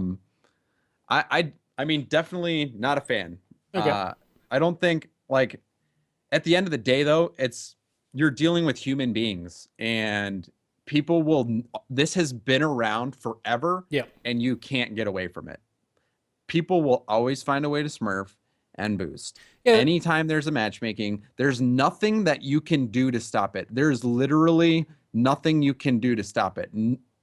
S1: mean, definitely not a fan.
S2: Okay.
S1: I don't think like at the end of the day though, you're dealing with human beings, and this has been around forever.
S2: Yeah.
S1: And you can't get away from it. People will always find a way to smurf and boost.
S2: Yeah.
S1: Anytime there's a matchmaking, there's nothing that you can do to stop it. There's literally nothing you can do to stop it.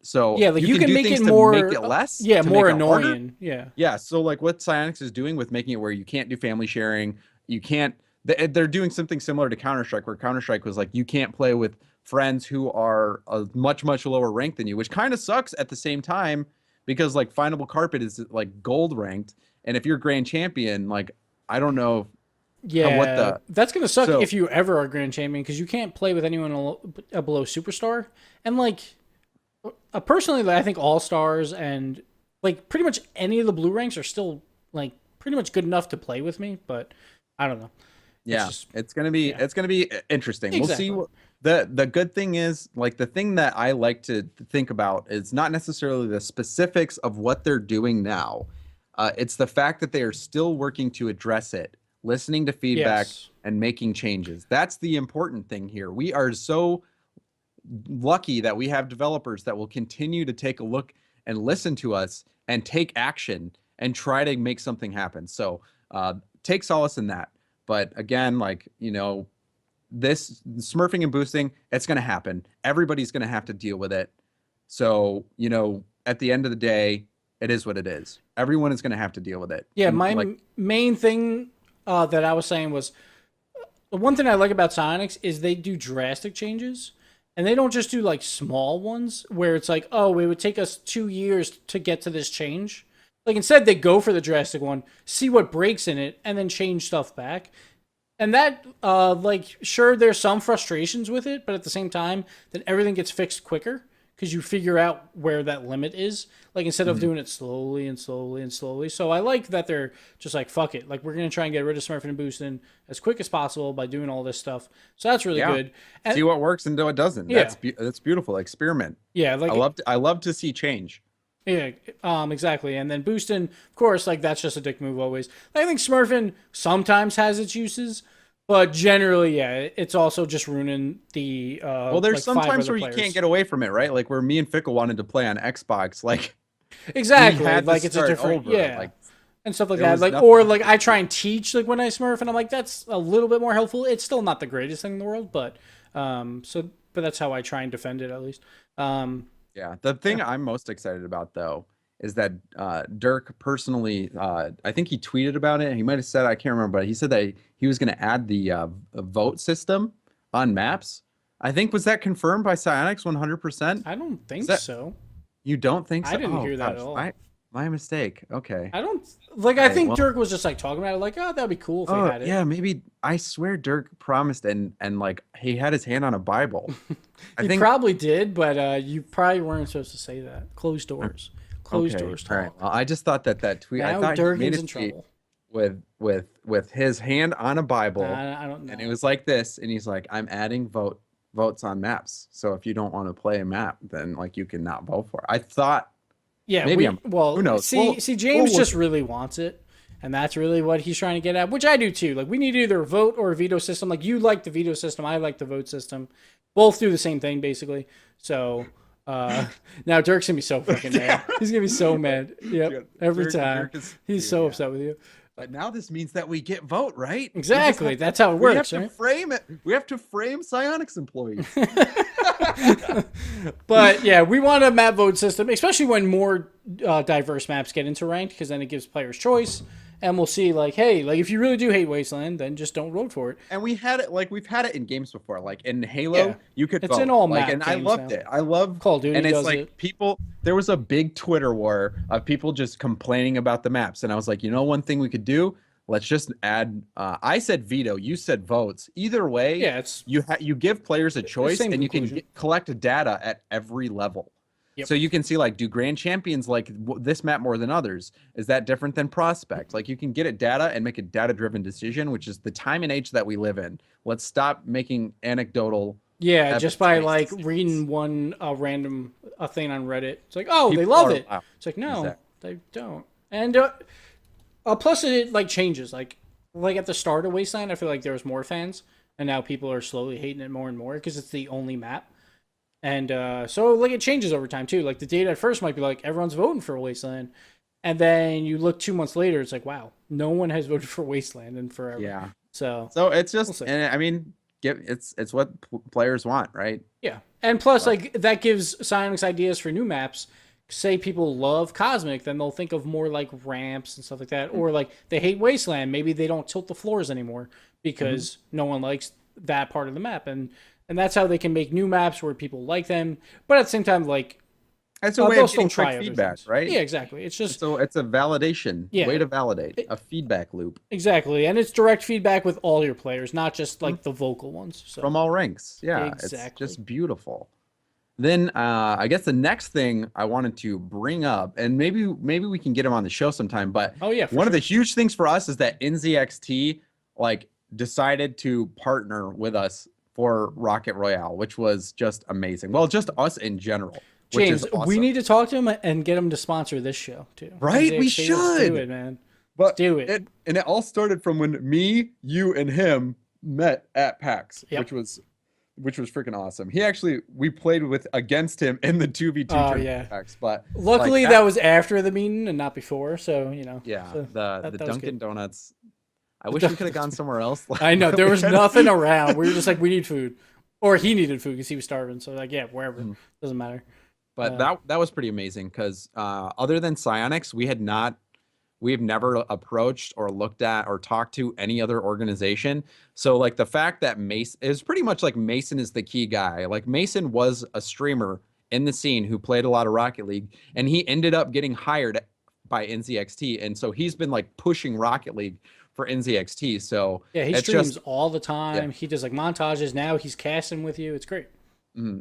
S1: So
S2: yeah, like you can
S1: do
S2: make
S1: things
S2: it
S1: to
S2: more,
S1: make it less,
S2: yeah,
S1: to
S2: more
S1: make it harder.
S2: annoying. Yeah.
S1: Yeah. So like what Psyonix is doing with making it where you can't do family sharing, you can't. They're doing something similar to Counter-Strike, where Counter-Strike was like you can't play with friends who are a much lower rank than you, which kind of sucks at the same time, because like Findable Carpet is like gold ranked, and if you're grand champion, like I don't know.
S2: Yeah, that's gonna suck if you ever are grand champion, because you can't play with anyone below superstar. And like personally, I think all stars and like pretty much any of the blue ranks are still like pretty much good enough to play with me, but I don't know.
S1: Yeah, it's gonna be interesting.
S2: Exactly.
S1: We'll see. The good thing is, like, the thing that I like to think about is not necessarily the specifics of what they're doing now. It's the fact that they are still working to address it, listening to feedback, and making changes. That's the important thing here. We are so lucky that we have developers that will continue to take a look and listen to us and take action and try to make something happen. So take solace in that. But again, like, you know, this smurfing and boosting, it's going to happen. Everybody's going to have to deal with it. So, you know, at the end of the day, it is what it is. Everyone is going to have to deal with it.
S2: Yeah,
S1: And,
S2: my
S1: like,
S2: main thing that I was saying was the one thing I like about Sonics is they do drastic changes. And they don't just do like small ones where it's like, oh, it would take us 2 years to get to this change. Like instead they go for the drastic one, see what breaks in it, and then change stuff back. And that, like, sure, there's some frustrations with it, but at the same time, then everything gets fixed quicker because you figure out where that limit is. Like, instead of doing it slowly and slowly and slowly. So I like that they're just like, fuck it. Like, we're going to try and get rid of Smurfing and Boosting as quick as possible by doing all this stuff. So that's really good. And,
S1: see what works and what doesn't.
S2: Yeah.
S1: That's beautiful. Experiment.
S2: Yeah, like
S1: I love to see change.
S2: Yeah, exactly. And then boosting, of course, like that's just a dick move always. I think Smurfing sometimes has its uses, but generally, yeah, it's also just ruining the.
S1: Well, there's
S2: like
S1: sometimes where
S2: players.
S1: you can't get away from it, right? Like where me and Fickle wanted to play on Xbox, like
S2: exactly,
S1: we had to
S2: like it's a
S1: start
S2: different,
S1: over.
S2: yeah,
S1: Like,
S2: and stuff like
S1: there
S2: that.
S1: was
S2: Like
S1: nothing
S2: or
S1: to
S2: like I
S1: do.
S2: try and teach like when I Smurf, and I'm like that's a little bit more helpful. It's still not the greatest thing in the world, but but that's how I try and defend it at least.
S1: Yeah, the thing I'm most excited about though is that Dirk personally, I think he tweeted about it. He might have said, I can't remember, but he said that he was going to add the vote system on maps. I think, was that confirmed by Psyonix 100%?
S2: I don't think
S1: that-
S2: so.
S1: You don't think so?
S2: I didn't
S1: Oh,
S2: hear that
S1: gosh,
S2: at all.
S1: my mistake. Okay.
S2: I don't like. I
S1: Alright,
S2: think
S1: well-
S2: Dirk was just like talking about it, like, oh, that'd be cool if we
S1: Oh,
S2: had it.
S1: yeah, maybe. I swear Dirk promised and like he had his hand on a Bible. I
S2: You
S1: think
S2: probably did, but you probably weren't supposed to say that. Closed doors. Closed doors
S1: All
S2: talk.
S1: right. Well, I just thought that tweet. I
S2: Now
S1: thought he made
S2: Durkin's
S1: a
S2: in
S1: tweet
S2: trouble.
S1: with his hand on a Bible,
S2: I don't know.
S1: and it was like this, and he's like, "I'm adding votes on maps. So if you don't want to play a map, then like you can not vote for it." I thought,
S2: Yeah,
S1: maybe
S2: who
S1: knows?
S2: See, James
S1: we'll
S2: just really wants it, and that's really what he's trying to get at, which I do too. Like we need either a vote or a veto system. Like you like the veto system, I like the vote system. Both do the same thing basically. So now Dirk's gonna be so fucking mad. He's gonna be so mad. Yep,
S1: Dude,
S2: every time.
S1: Dirk is-
S2: He's
S1: dude,
S2: so
S1: yeah.
S2: upset with you.
S1: But now this means that we get vote, right? We just
S2: Exactly.
S1: have to-
S2: That's how it
S1: we have
S2: works,
S1: to
S2: right?
S1: frame it. We have to frame Psyonix employees.
S2: But yeah, we want a map vote system, especially when more diverse maps get into ranked, because then it gives players choice. And we'll see, like, hey, like if you really do hate Wasteland, then just don't vote for it.
S1: And we've had it in games before. Like in Halo,
S2: Yeah.
S1: you could
S2: It's
S1: vote.
S2: in all
S1: like,
S2: map
S1: and I
S2: games
S1: loved
S2: now.
S1: it. I love
S2: Call of Duty
S1: and it's
S2: does
S1: like
S2: it.
S1: people. There was a big Twitter war of people just complaining about the maps, and I was like, you know, one thing we could do. Let's just add. I said veto. You said votes. Either way,
S2: Yeah, it's
S1: you give players a choice,
S2: same
S1: and you can
S2: conclusion.
S1: collect data at every level.
S2: Yep.
S1: So you can see like, do grand champions like this map more than others? Is that different than prospect? Like you can get at data and make a data-driven decision, which is the time and age that we live in. Let's stop making anecdotal.
S2: yeah, just by
S1: evidence-based
S2: like
S1: decisions.
S2: reading one thing on Reddit. It's like, oh, they
S1: People
S2: love
S1: are
S2: it.
S1: allowed.
S2: It's like, no,
S1: Exactly.
S2: they don't. And plus, it like changes. Like at the start of Wasteland, I feel like there was more fans, and now people are slowly hating it more and more because it's the only map. And so like it changes over time too. Like the data at first might be like everyone's voting for Wasteland, and then you look 2 months later, it's like wow, no one has voted for Wasteland in forever.
S1: Yeah.
S2: So
S1: So it's
S2: We'll
S1: just,
S2: see.
S1: and I mean, it's what players want, right?
S2: yeah, and plus like that gives Psyonix ideas for new maps. Say people love Cosmic, then they'll think of more like ramps and stuff like that. Or like they hate Wasteland, maybe they don't tilt the floors anymore because no one likes that part of the map. And that's how they can make new maps where people like them. But at the same time, like
S1: It's a way
S2: they'll
S1: of getting
S2: still try
S1: quick
S2: other
S1: feedback,
S2: things.
S1: right?
S2: Yeah, exactly. It's just
S1: So it's a validation
S2: Yeah.
S1: way to validate a feedback loop
S2: exactly, and it's direct feedback with all your players, not just like the vocal ones. So
S1: from all ranks. Yeah,
S2: Exactly.
S1: it's just beautiful. Then I guess the next thing I wanted to bring up, and maybe we can get him on the show sometime. But
S2: Oh, yeah, for
S1: one of the huge things for us is that NZXT like decided to partner with us for Rocket Royale, which was just amazing. Well, just us in general. Which
S2: James,
S1: is awesome.
S2: we need to talk to him and get him to sponsor this show too.
S1: Right? We
S2: NZXT, let's
S1: should.
S2: do it, man.
S1: But
S2: do it.
S1: And it all started from when me, you, and him met at PAX,
S2: Yep.
S1: which was freaking awesome. We played against him in the 2v2
S2: Oh,
S1: tournament
S2: yeah.
S1: at PAX, but
S2: Luckily,
S1: like,
S2: that was after the meeting and not before. So
S1: yeah,
S2: so
S1: the
S2: that was
S1: Dunkin'
S2: good.
S1: Donuts. I wish we could have gone somewhere else.
S2: I know there was nothing around. We were just like, we need food, or he needed food because he was starving. So like, yeah, wherever doesn't matter.
S1: But that was pretty amazing because other than Psionics, we've never approached or looked at or talked to any other organization. So like the fact that Mason is pretty much like Mason is the key guy. Like Mason was a streamer in the scene who played a lot of Rocket League, and he ended up getting hired by NZXT, and so he's been like pushing Rocket League for NZXT. So
S2: Yeah, he
S1: it's
S2: streams
S1: just
S2: all the time.
S1: yeah.
S2: He does like montages. Now he's casting with you. It's great.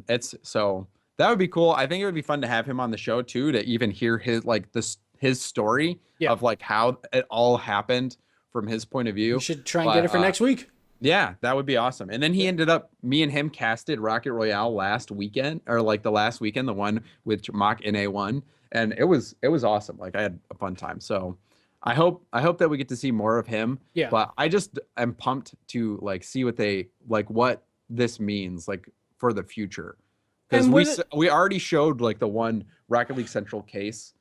S1: It's so that would be cool. I think it would be fun to have him on the show too, to even hear his story
S2: Yeah.
S1: of like how it all happened from his point of view.
S2: You should try and get it for next week.
S1: Yeah, that would be awesome. And then he ended up, me and him casted Rocket Royale last weekend, or like the last weekend, the one with Mock NA1, and it was awesome. Like I had a fun time. So I hope that we get to see more of him.
S2: Yeah.
S1: But I just am pumped to like see what this means like for the future. Because we already showed like the one Rocket League Central case.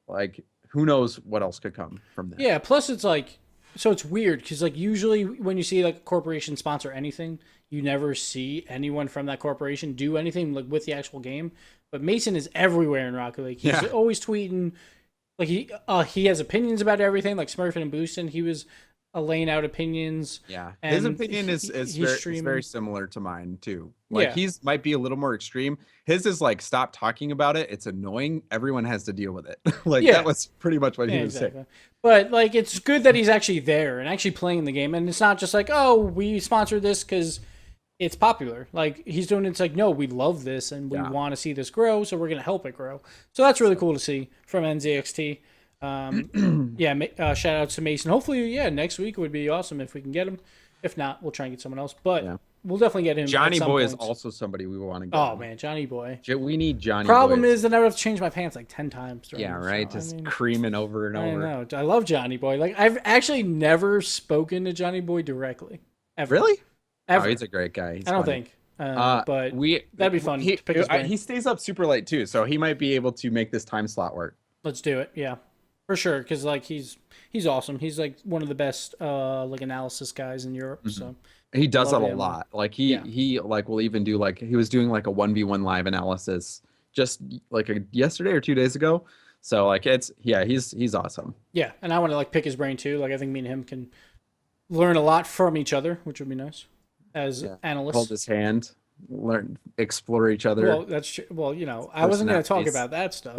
S1: Like who knows what else could come from that.
S2: Yeah, plus it's like, so it's weird because like usually when you see like a corporation sponsor anything, you never see anyone from that corporation do anything like with the actual game. But Mason is everywhere in Rocket League. He's always tweeting. Like he has opinions about everything, like Smurfing and Boosting. He was laying out opinions.
S1: Yeah, his opinion is very similar to mine too. Like he's might be a little more extreme. His is like, stop talking about it. It's annoying. Everyone has to deal with it. Like that was pretty much what he was saying.
S2: But like, it's good that he's actually there and actually playing the game, and it's not just like, oh, we sponsor this because it's popular. Like he's doing it's like, no, we love this and we want to see this grow, so we're gonna help it grow. So that's really cool to see from NZXT. Shout out to Mason. Hopefully, next week would be awesome if we can get him. If not, we'll try and get someone else. But we'll definitely get him.
S1: Johnny Boy is also somebody we want to get.
S2: Oh man, Johnny Boy.
S1: We need Johnny.
S2: Problem is that I have to change my pants like 10 times.
S1: Right. Just creaming over and over.
S2: I know. I love Johnny Boy. Like I've actually never spoken to Johnny Boy directly. Ever.
S1: Really?
S2: Ever.
S1: Oh, he's a great guy.
S2: I don't think. But that'd be fun.
S1: He stays up super late too, so he might be able to make this time slot work.
S2: Let's do it. Yeah, for sure. Because like he's awesome. He's like one of the best like analysis guys in Europe. So
S1: he does it a lot. Like he like will even do like he was doing like a 1v1 live analysis just like yesterday or 2 days ago. So like he's awesome.
S2: Yeah, and I want to like pick his brain too. Like I think me and him can learn a lot from each other, which would be nice. As analysts,
S1: hold his hand, explore each other.
S2: Well, that's true. Well, I wasn't going to talk about that stuff.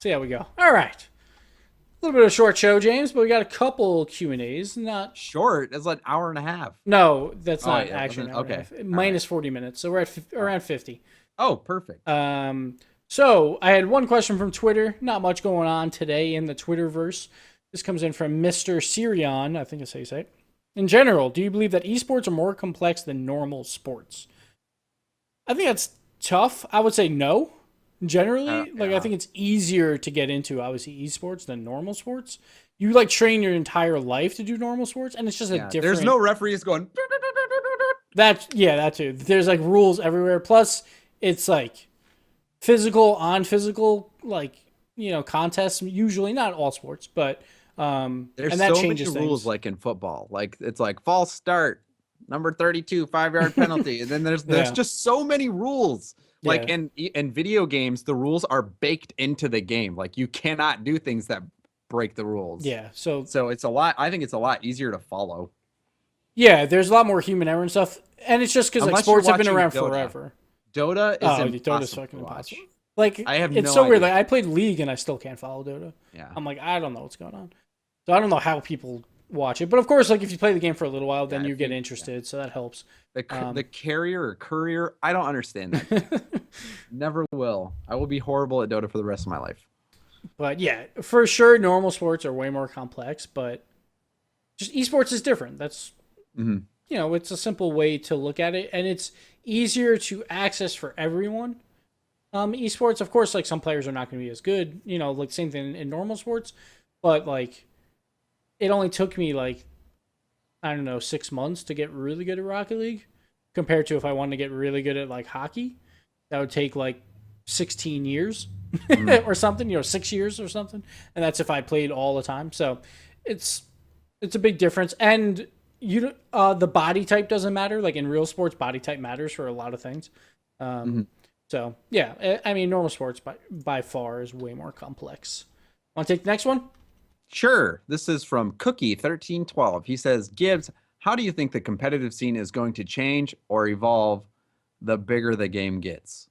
S2: See how we go. All right, a little bit of a short show, James, but we got a couple Q&As. Not
S1: short. It's like an hour and a half.
S2: No, that's not actually
S1: okay.
S2: Minus 40 minutes, so we're at around 50.
S1: Oh, perfect.
S2: So I had one question from Twitter. Not much going on today in the Twitterverse. This comes in from Mr. Sirion. I think that's how you say it. In general, do you believe that esports are more complex than normal sports? I think that's tough. I would say no. Generally, I think it's easier to get into, obviously, esports than normal sports. You like train your entire life to do normal sports, and it's just a different.
S1: There's no referees going.
S2: That too. There's like rules everywhere. Plus, it's like physical on physical, like contests. Usually, not all sports, but.
S1: There's
S2: and that
S1: so
S2: changes
S1: many rules like in football. Like it's like false start, number 32, 5-yard penalty. And then there's just so many rules. Like in video games, the rules are baked into the game. Like you cannot do things that break the rules.
S2: Yeah. So
S1: it's a lot. I think it's a lot easier to follow.
S2: Yeah, there's a lot more human error and stuff. And it's just because like sports have been around forever.
S1: Dota's
S2: fucking impossible. Like it's
S1: so
S2: weird. Like I played League and I still can't follow Dota.
S1: Yeah.
S2: I'm like, I don't know what's going on. So I don't know how people watch it. But of course, like if you play the game for a little while, then you get interested. So that helps.
S1: The carrier or courier, I don't understand that. Never will. I will be horrible at Dota for the rest of my life.
S2: But yeah, for sure, normal sports are way more complex. But just esports is different. That's it's a simple way to look at it, and it's easier to access for everyone. Esports, of course, like some players are not going to be as good. Like same thing in normal sports, but like. It only took me like, I don't know, 6 months to get really good at Rocket League compared to if I wanted to get really good at like hockey. That would take like 16 years or something, 6 years or something. And that's if I played all the time. So it's a big difference. And the body type doesn't matter. Like in real sports, body type matters for a lot of things. So yeah, I mean, normal sports by far is way more complex. Want to take the next one?
S1: Sure. This is from Cookie1312. He says, Gibbs, how do you think the competitive scene is going to change or evolve the bigger the game gets?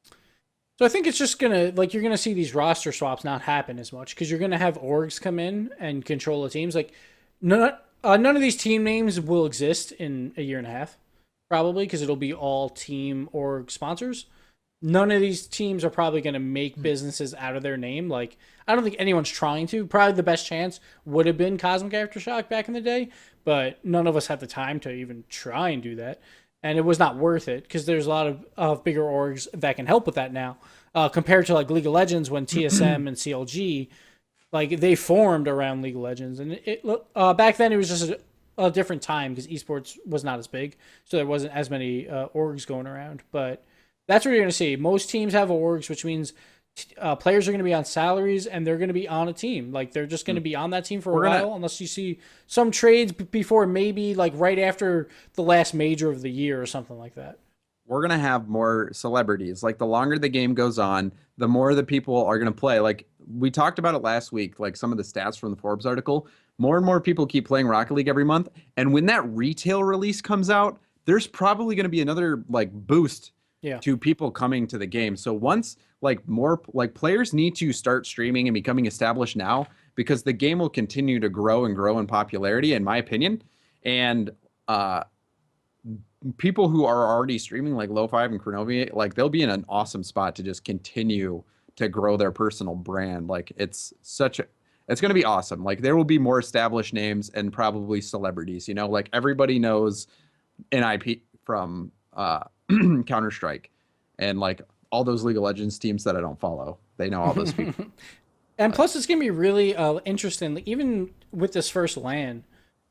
S2: So I think it's just gonna like you're gonna see these roster swaps not happen as much because you're gonna have orgs come in and control the teams. Like none of these team names will exist in a year and a half, probably because it'll be all team org sponsors. None of these teams are probably going to make businesses out of their name. Like, I don't think anyone's trying to. Probably the best chance would have been Cosmic Aftershock back in the day, but none of us had the time to even try and do that. And it was not worth it because there's a lot of bigger orgs that can help with that now. Compared to like League of Legends when TSM and CLG, like they formed around League of Legends. And back then it was just a different time because esports was not as big. So there wasn't as many orgs going around. But that's what you're going to see. Most teams have orgs, which means players are going to be on salaries and they're going to be on a team. Like they're just going to be on that team for a while, unless you see some trades before maybe like right after the last major of the year or something like that.
S1: We're going to have more celebrities. Like the longer the game goes on, the more the people are going to play. Like we talked about it last week, like some of the stats from the Forbes article, more and more people keep playing Rocket League every month. And when that retail release comes out, there's probably going to be another like boost to people coming to the game. So once like more like players need to start streaming and becoming established now because the game will continue to grow and grow in popularity, in my opinion. And people who are already streaming like Lo5 and Chronovi, like they'll be in an awesome spot to just continue to grow their personal brand. Like it's going to be awesome. Like there will be more established names and probably celebrities, you know, like everybody knows an IP from Counter-Strike and like all those League of Legends teams that I don't follow. They know all those people.
S2: And plus it's going to be really interesting, like, even with this first LAN,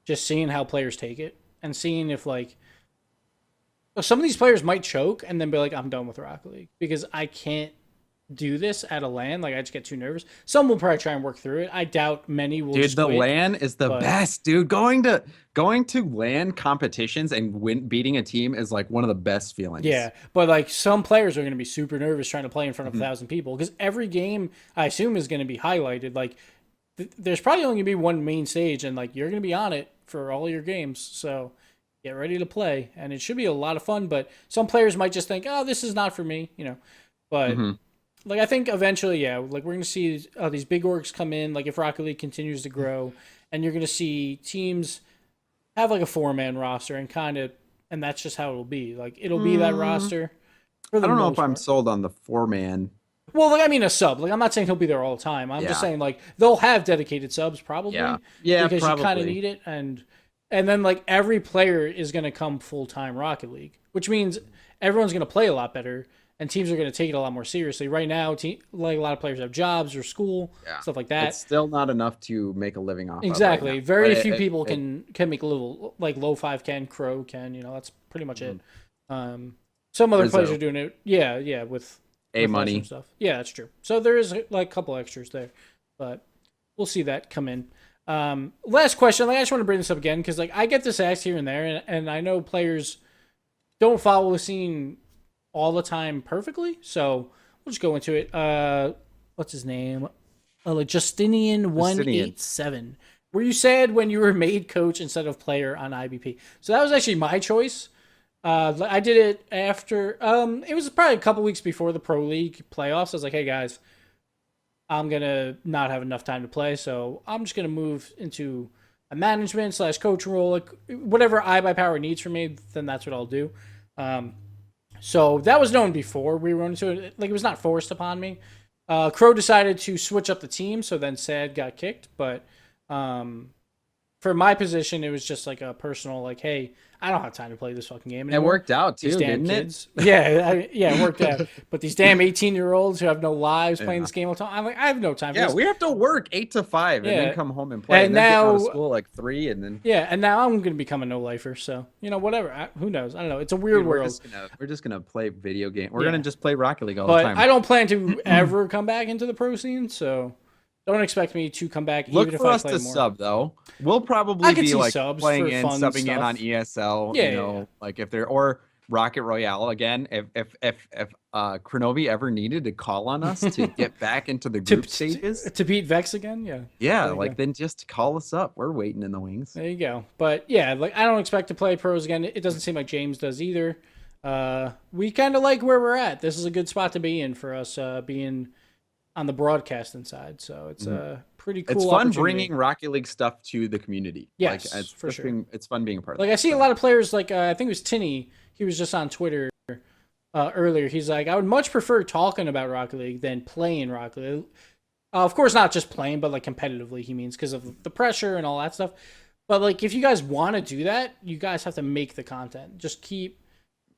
S2: just seeing how players take it and seeing if like some of these players might choke and then be like, I'm done with Rocket League because I can't do this at a LAN. Like I just get too nervous. Some will probably try and work through it. I doubt many will.
S1: Dude, the
S2: quit,
S1: LAN is the best, dude. Going to LAN competitions and beating a team is like one of the best feelings.
S2: Yeah, but like some players are going to be super nervous trying to play in front of 1,000 people because every game I assume is going to be highlighted. Like there's probably only going to be one main stage, and like you're going to be on it for all your games. So get ready to play, and it should be a lot of fun. But some players might just think, "Oh, this is not for me," you know. But like I think eventually, yeah, like we're going to see these big orgs come in. Like if Rocket League continues to grow, and you're going to see teams have like a 4-man roster and that's just how it'll be. Like it'll be that roster.
S1: I don't know if I'm sold on the 4-man.
S2: Well, like I mean a sub. Like I'm not saying he'll be there all the time. I'm just saying like they'll have dedicated subs probably.
S1: Yeah,
S2: because
S1: probably.
S2: you kind of need it, and then like every player is going to come full-time Rocket League, which means everyone's going to play a lot better. And teams are going to take it a lot more seriously. Right now, like a lot of players have jobs or school, stuff like that.
S1: It's still not enough to make a living off
S2: exactly.
S1: of right now.
S2: Very few people can make a little, like Lo5 can, Crow can, you know, that's pretty much it. Some other players are doing it. Yeah, with
S1: money
S2: stuff. Yeah, that's true. So there is like a couple extras there, but we'll see that come in. Last question. Like I just want to bring this up again because like I get this asked here and there, and I know players don't follow the scene all the time perfectly, so we'll just go into it. What's his name? Like Justinian187. Were you sad when you were made coach instead of player on IBP? So that was actually my choice. I did it after. It was probably a couple weeks before the Pro League playoffs. I was like, hey guys, I'm gonna not have enough time to play, so I'm just gonna move into a management / coach role. Like whatever iBuyPower needs from me, then that's what I'll do. So that was known before we went into it. Like it was not forced upon me. Crow decided to switch up the team, so then Sad got kicked. But for my position, it was just like a personal, like, hey, I don't have time to play this fucking game anymore.
S1: It worked out too,
S2: these damn
S1: didn't
S2: kids. It? Yeah, it worked out. But these damn 18-year-olds who have no lives playing this game all the time, I'm like, I have no time for this.
S1: Yeah, we have to work 8 to 5 and then come home and play. And then
S2: now,
S1: get out of school like 3 and then.
S2: Yeah, and now I'm going to become a no-lifer. So, you know, whatever. Who knows? I don't know. It's a weird world.
S1: We're just gonna play video game. We're gonna just play Rocket League all the time.
S2: But I don't plan to ever come back into the pro scene, so don't expect me to come back.
S1: Look
S2: even
S1: for
S2: if
S1: us
S2: I play
S1: to
S2: more.
S1: sub though. We'll probably be like playing in, subbing
S2: stuff.
S1: in on ESL.
S2: Yeah,
S1: you know, like if they're or Rocket Royale again. If Kronovi ever needed to call on us to get back into the group stages
S2: to beat Vex again, yeah.
S1: Yeah, like then just call us up. We're waiting in the wings.
S2: There you go. But yeah, like I don't expect to play pros again. It doesn't seem like James does either. We kind of like where we're at. This is a good spot to be in for us being on the broadcasting side. So it's a pretty cool.
S1: It's fun bringing Rocket League stuff to the community.
S2: Yes,
S1: like, it's
S2: for sure.
S1: It's fun being a part of.
S2: Like I see a lot of players. Like I think it was Tinny. He was just on Twitter earlier. He's like, I would much prefer talking about Rocket League than playing Rocket League. Of course, not just playing, but like competitively. He means because of the pressure and all that stuff. But like, if you guys want to do that, you guys have to make the content. Just keep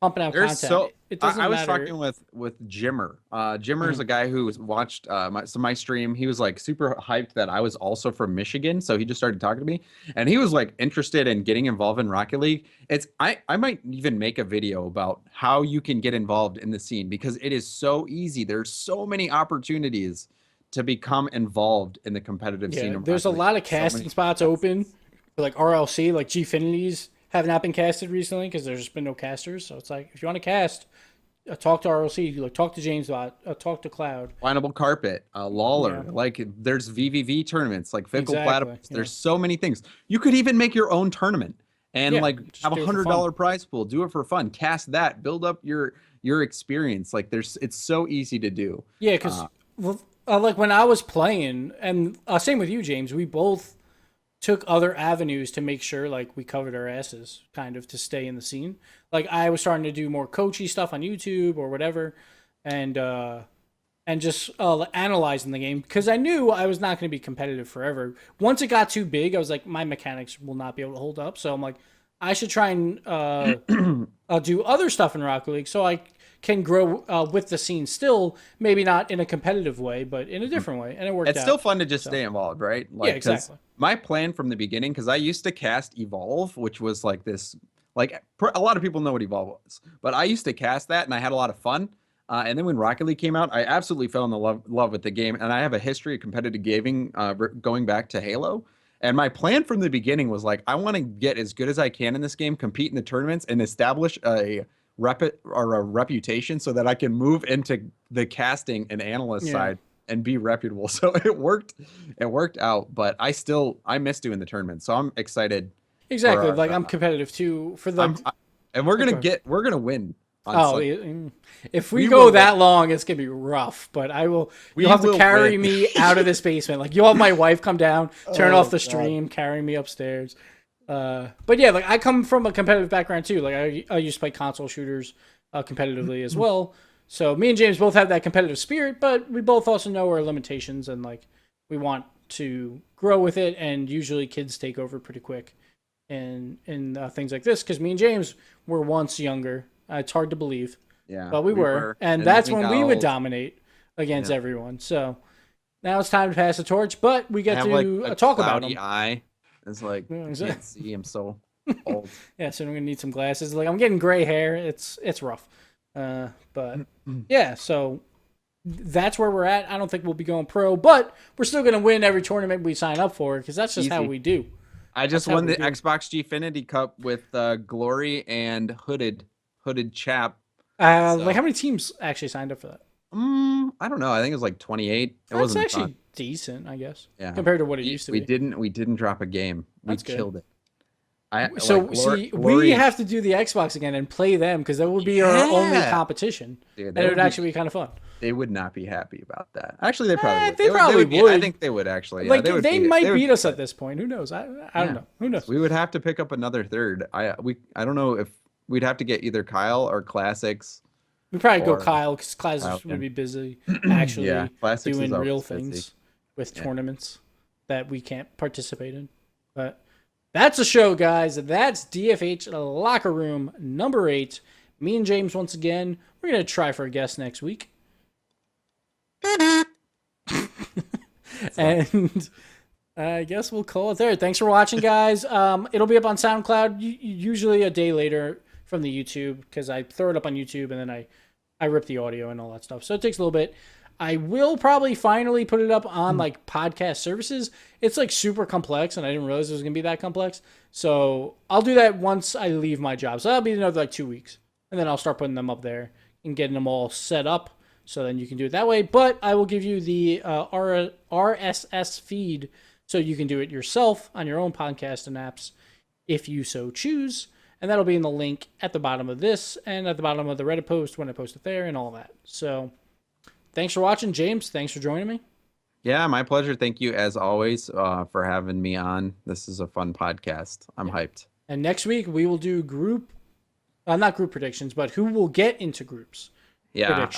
S2: pumping out content.
S1: So
S2: it doesn't
S1: I was
S2: matter.
S1: talking with Jimmer. Jimmer is a guy who watched my stream. He was like super hyped that I was also from Michigan, so he just started talking to me, and he was like interested in getting involved in Rocket League. I might even make a video about how you can get involved in the scene because it is so easy. There's so many opportunities to become involved in the competitive scene.
S2: There's a lot of casting spots open, like RLC, like Gfinity's have not been casted recently because there's just been no casters. So it's like if you want to cast, talk to RLC, like talk to James Bot, talk to Cloud.
S1: Finable Carpet, Lawler, like there's VVV tournaments, like Fickle Platypus. There's so many things. You could even make your own tournament and like have $100 prize pool. Do it for fun. Cast that. Build up your experience. Like it's so easy to do.
S2: Yeah, because like when I was playing, and same with you, James, we both took other avenues to make sure like we covered our asses kind of to stay in the scene. Like I was starting to do more coachy stuff on YouTube or whatever and just analyzing the game because I knew I was not going to be competitive forever. Once it got too big, I was like, my mechanics will not be able to hold up. So I'm like, I should try and do other stuff in Rocket League so I can grow with the scene still, maybe not in a competitive way, but in a different way. And it worked out.
S1: It's still fun to just stay involved, right? Like,
S2: yeah, exactly.
S1: My plan from the beginning, because I used to cast Evolve, which was like this, like a lot of people know what Evolve was, but I used to cast that and I had a lot of fun. And then when Rocket League came out, I absolutely fell in love with the game. And I have a history of competitive gaming going back to Halo. And my plan from the beginning was like, I want to get as good as I can in this game, compete in the tournaments, and establish a reputation so that I can move into the casting and analyst side and be reputable. So it worked out, but I miss doing the tournament. So I'm excited.
S2: Exactly. Like I'm competitive too for them.
S1: And we're going to win.
S2: If we go that long, it's going to be rough, but you'll have to carry me out of this basement. Like you'll have my wife come down, turn off the stream, carry me upstairs. But yeah, like I come from a competitive background too. Like I used to play console shooters competitively as well. So me and James both have that competitive spirit, but we both also know our limitations and like we want to grow with it. And usually kids take over pretty quick in things like this because me and James were once younger. It's hard to believe, but we were. And that's when we would dominate against everyone. So now it's time to pass the torch, but we get to talk about them.
S1: It's like I can't see. I'm so old.
S2: Yeah, so I'm gonna need some glasses. Like I'm getting gray hair. It's rough. But yeah, so that's where we're at. I don't think we'll be going pro, but we're still gonna win every tournament we sign up for because that's just how we do.
S1: I just won the Xbox Gfinity Cup with Glory and Hooded Chap.
S2: Like how many teams actually signed up for that?
S1: I don't know. I think it was like 28.
S2: That's wasn't actually decent, I guess. Yeah. Compared to what it used to
S1: be. We didn't drop a game. We killed it.
S2: We have to do the Xbox again and play them because that would be our only competition. Dude, and it would actually be kind of fun.
S1: They would not be happy about that. Actually, they probably would.
S2: They probably would.
S1: I think they would actually.
S2: Like they might beat us at this point. Who knows? I don't know. Who knows?
S1: We would have to pick up another third. I don't know if we'd have to get either Kyle or Classics.
S2: We'd probably go Kyle because Classics would be busy actually doing real things with tournaments that we can't participate in. But that's a show, guys. That's DFH Locker Room number 8. Me and James once again. We're going to try for a guest next week. And I guess we'll call it there. Thanks for watching, guys. It'll be up on SoundCloud usually a day later from the YouTube because I throw it up on YouTube and then I rip the audio and all that stuff. So it takes a little bit. I will probably finally put it up on like podcast services. It's like super complex and I didn't realize it was going to be that complex. So I'll do that once I leave my job. So that'll be another like 2 weeks. and then I'll start putting them up there and getting them all set up. So then you can do it that way. But I will give you the RSS feed so you can do it yourself on your own podcast and apps if you so choose. And that'll be in the link at the bottom of this and at the bottom of the Reddit post when I post it there and all that. So thanks for watching, James. Thanks for joining me.
S1: Yeah, my pleasure. Thank you, as always, for having me on. This is a fun podcast. I'm hyped.
S2: And next week, we will do not group predictions, but who will get into groups.
S1: Yeah,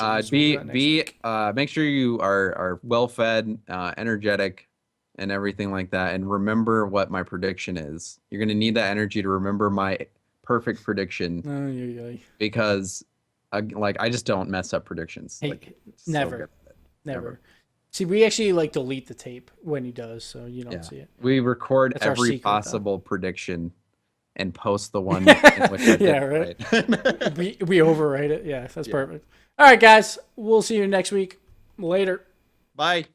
S1: make sure you are well fed, energetic, and everything like that. And remember what my prediction is. You're gonna need that energy to remember my perfect prediction, because I just don't mess up predictions.
S2: Hey, never. See, we actually delete the tape when he does, so you don't see it.
S1: We record every possible prediction and post the one in which I did right.
S2: we overwrite it. Yeah, that's perfect. All right, guys. We'll see you next week. Later.
S1: Bye.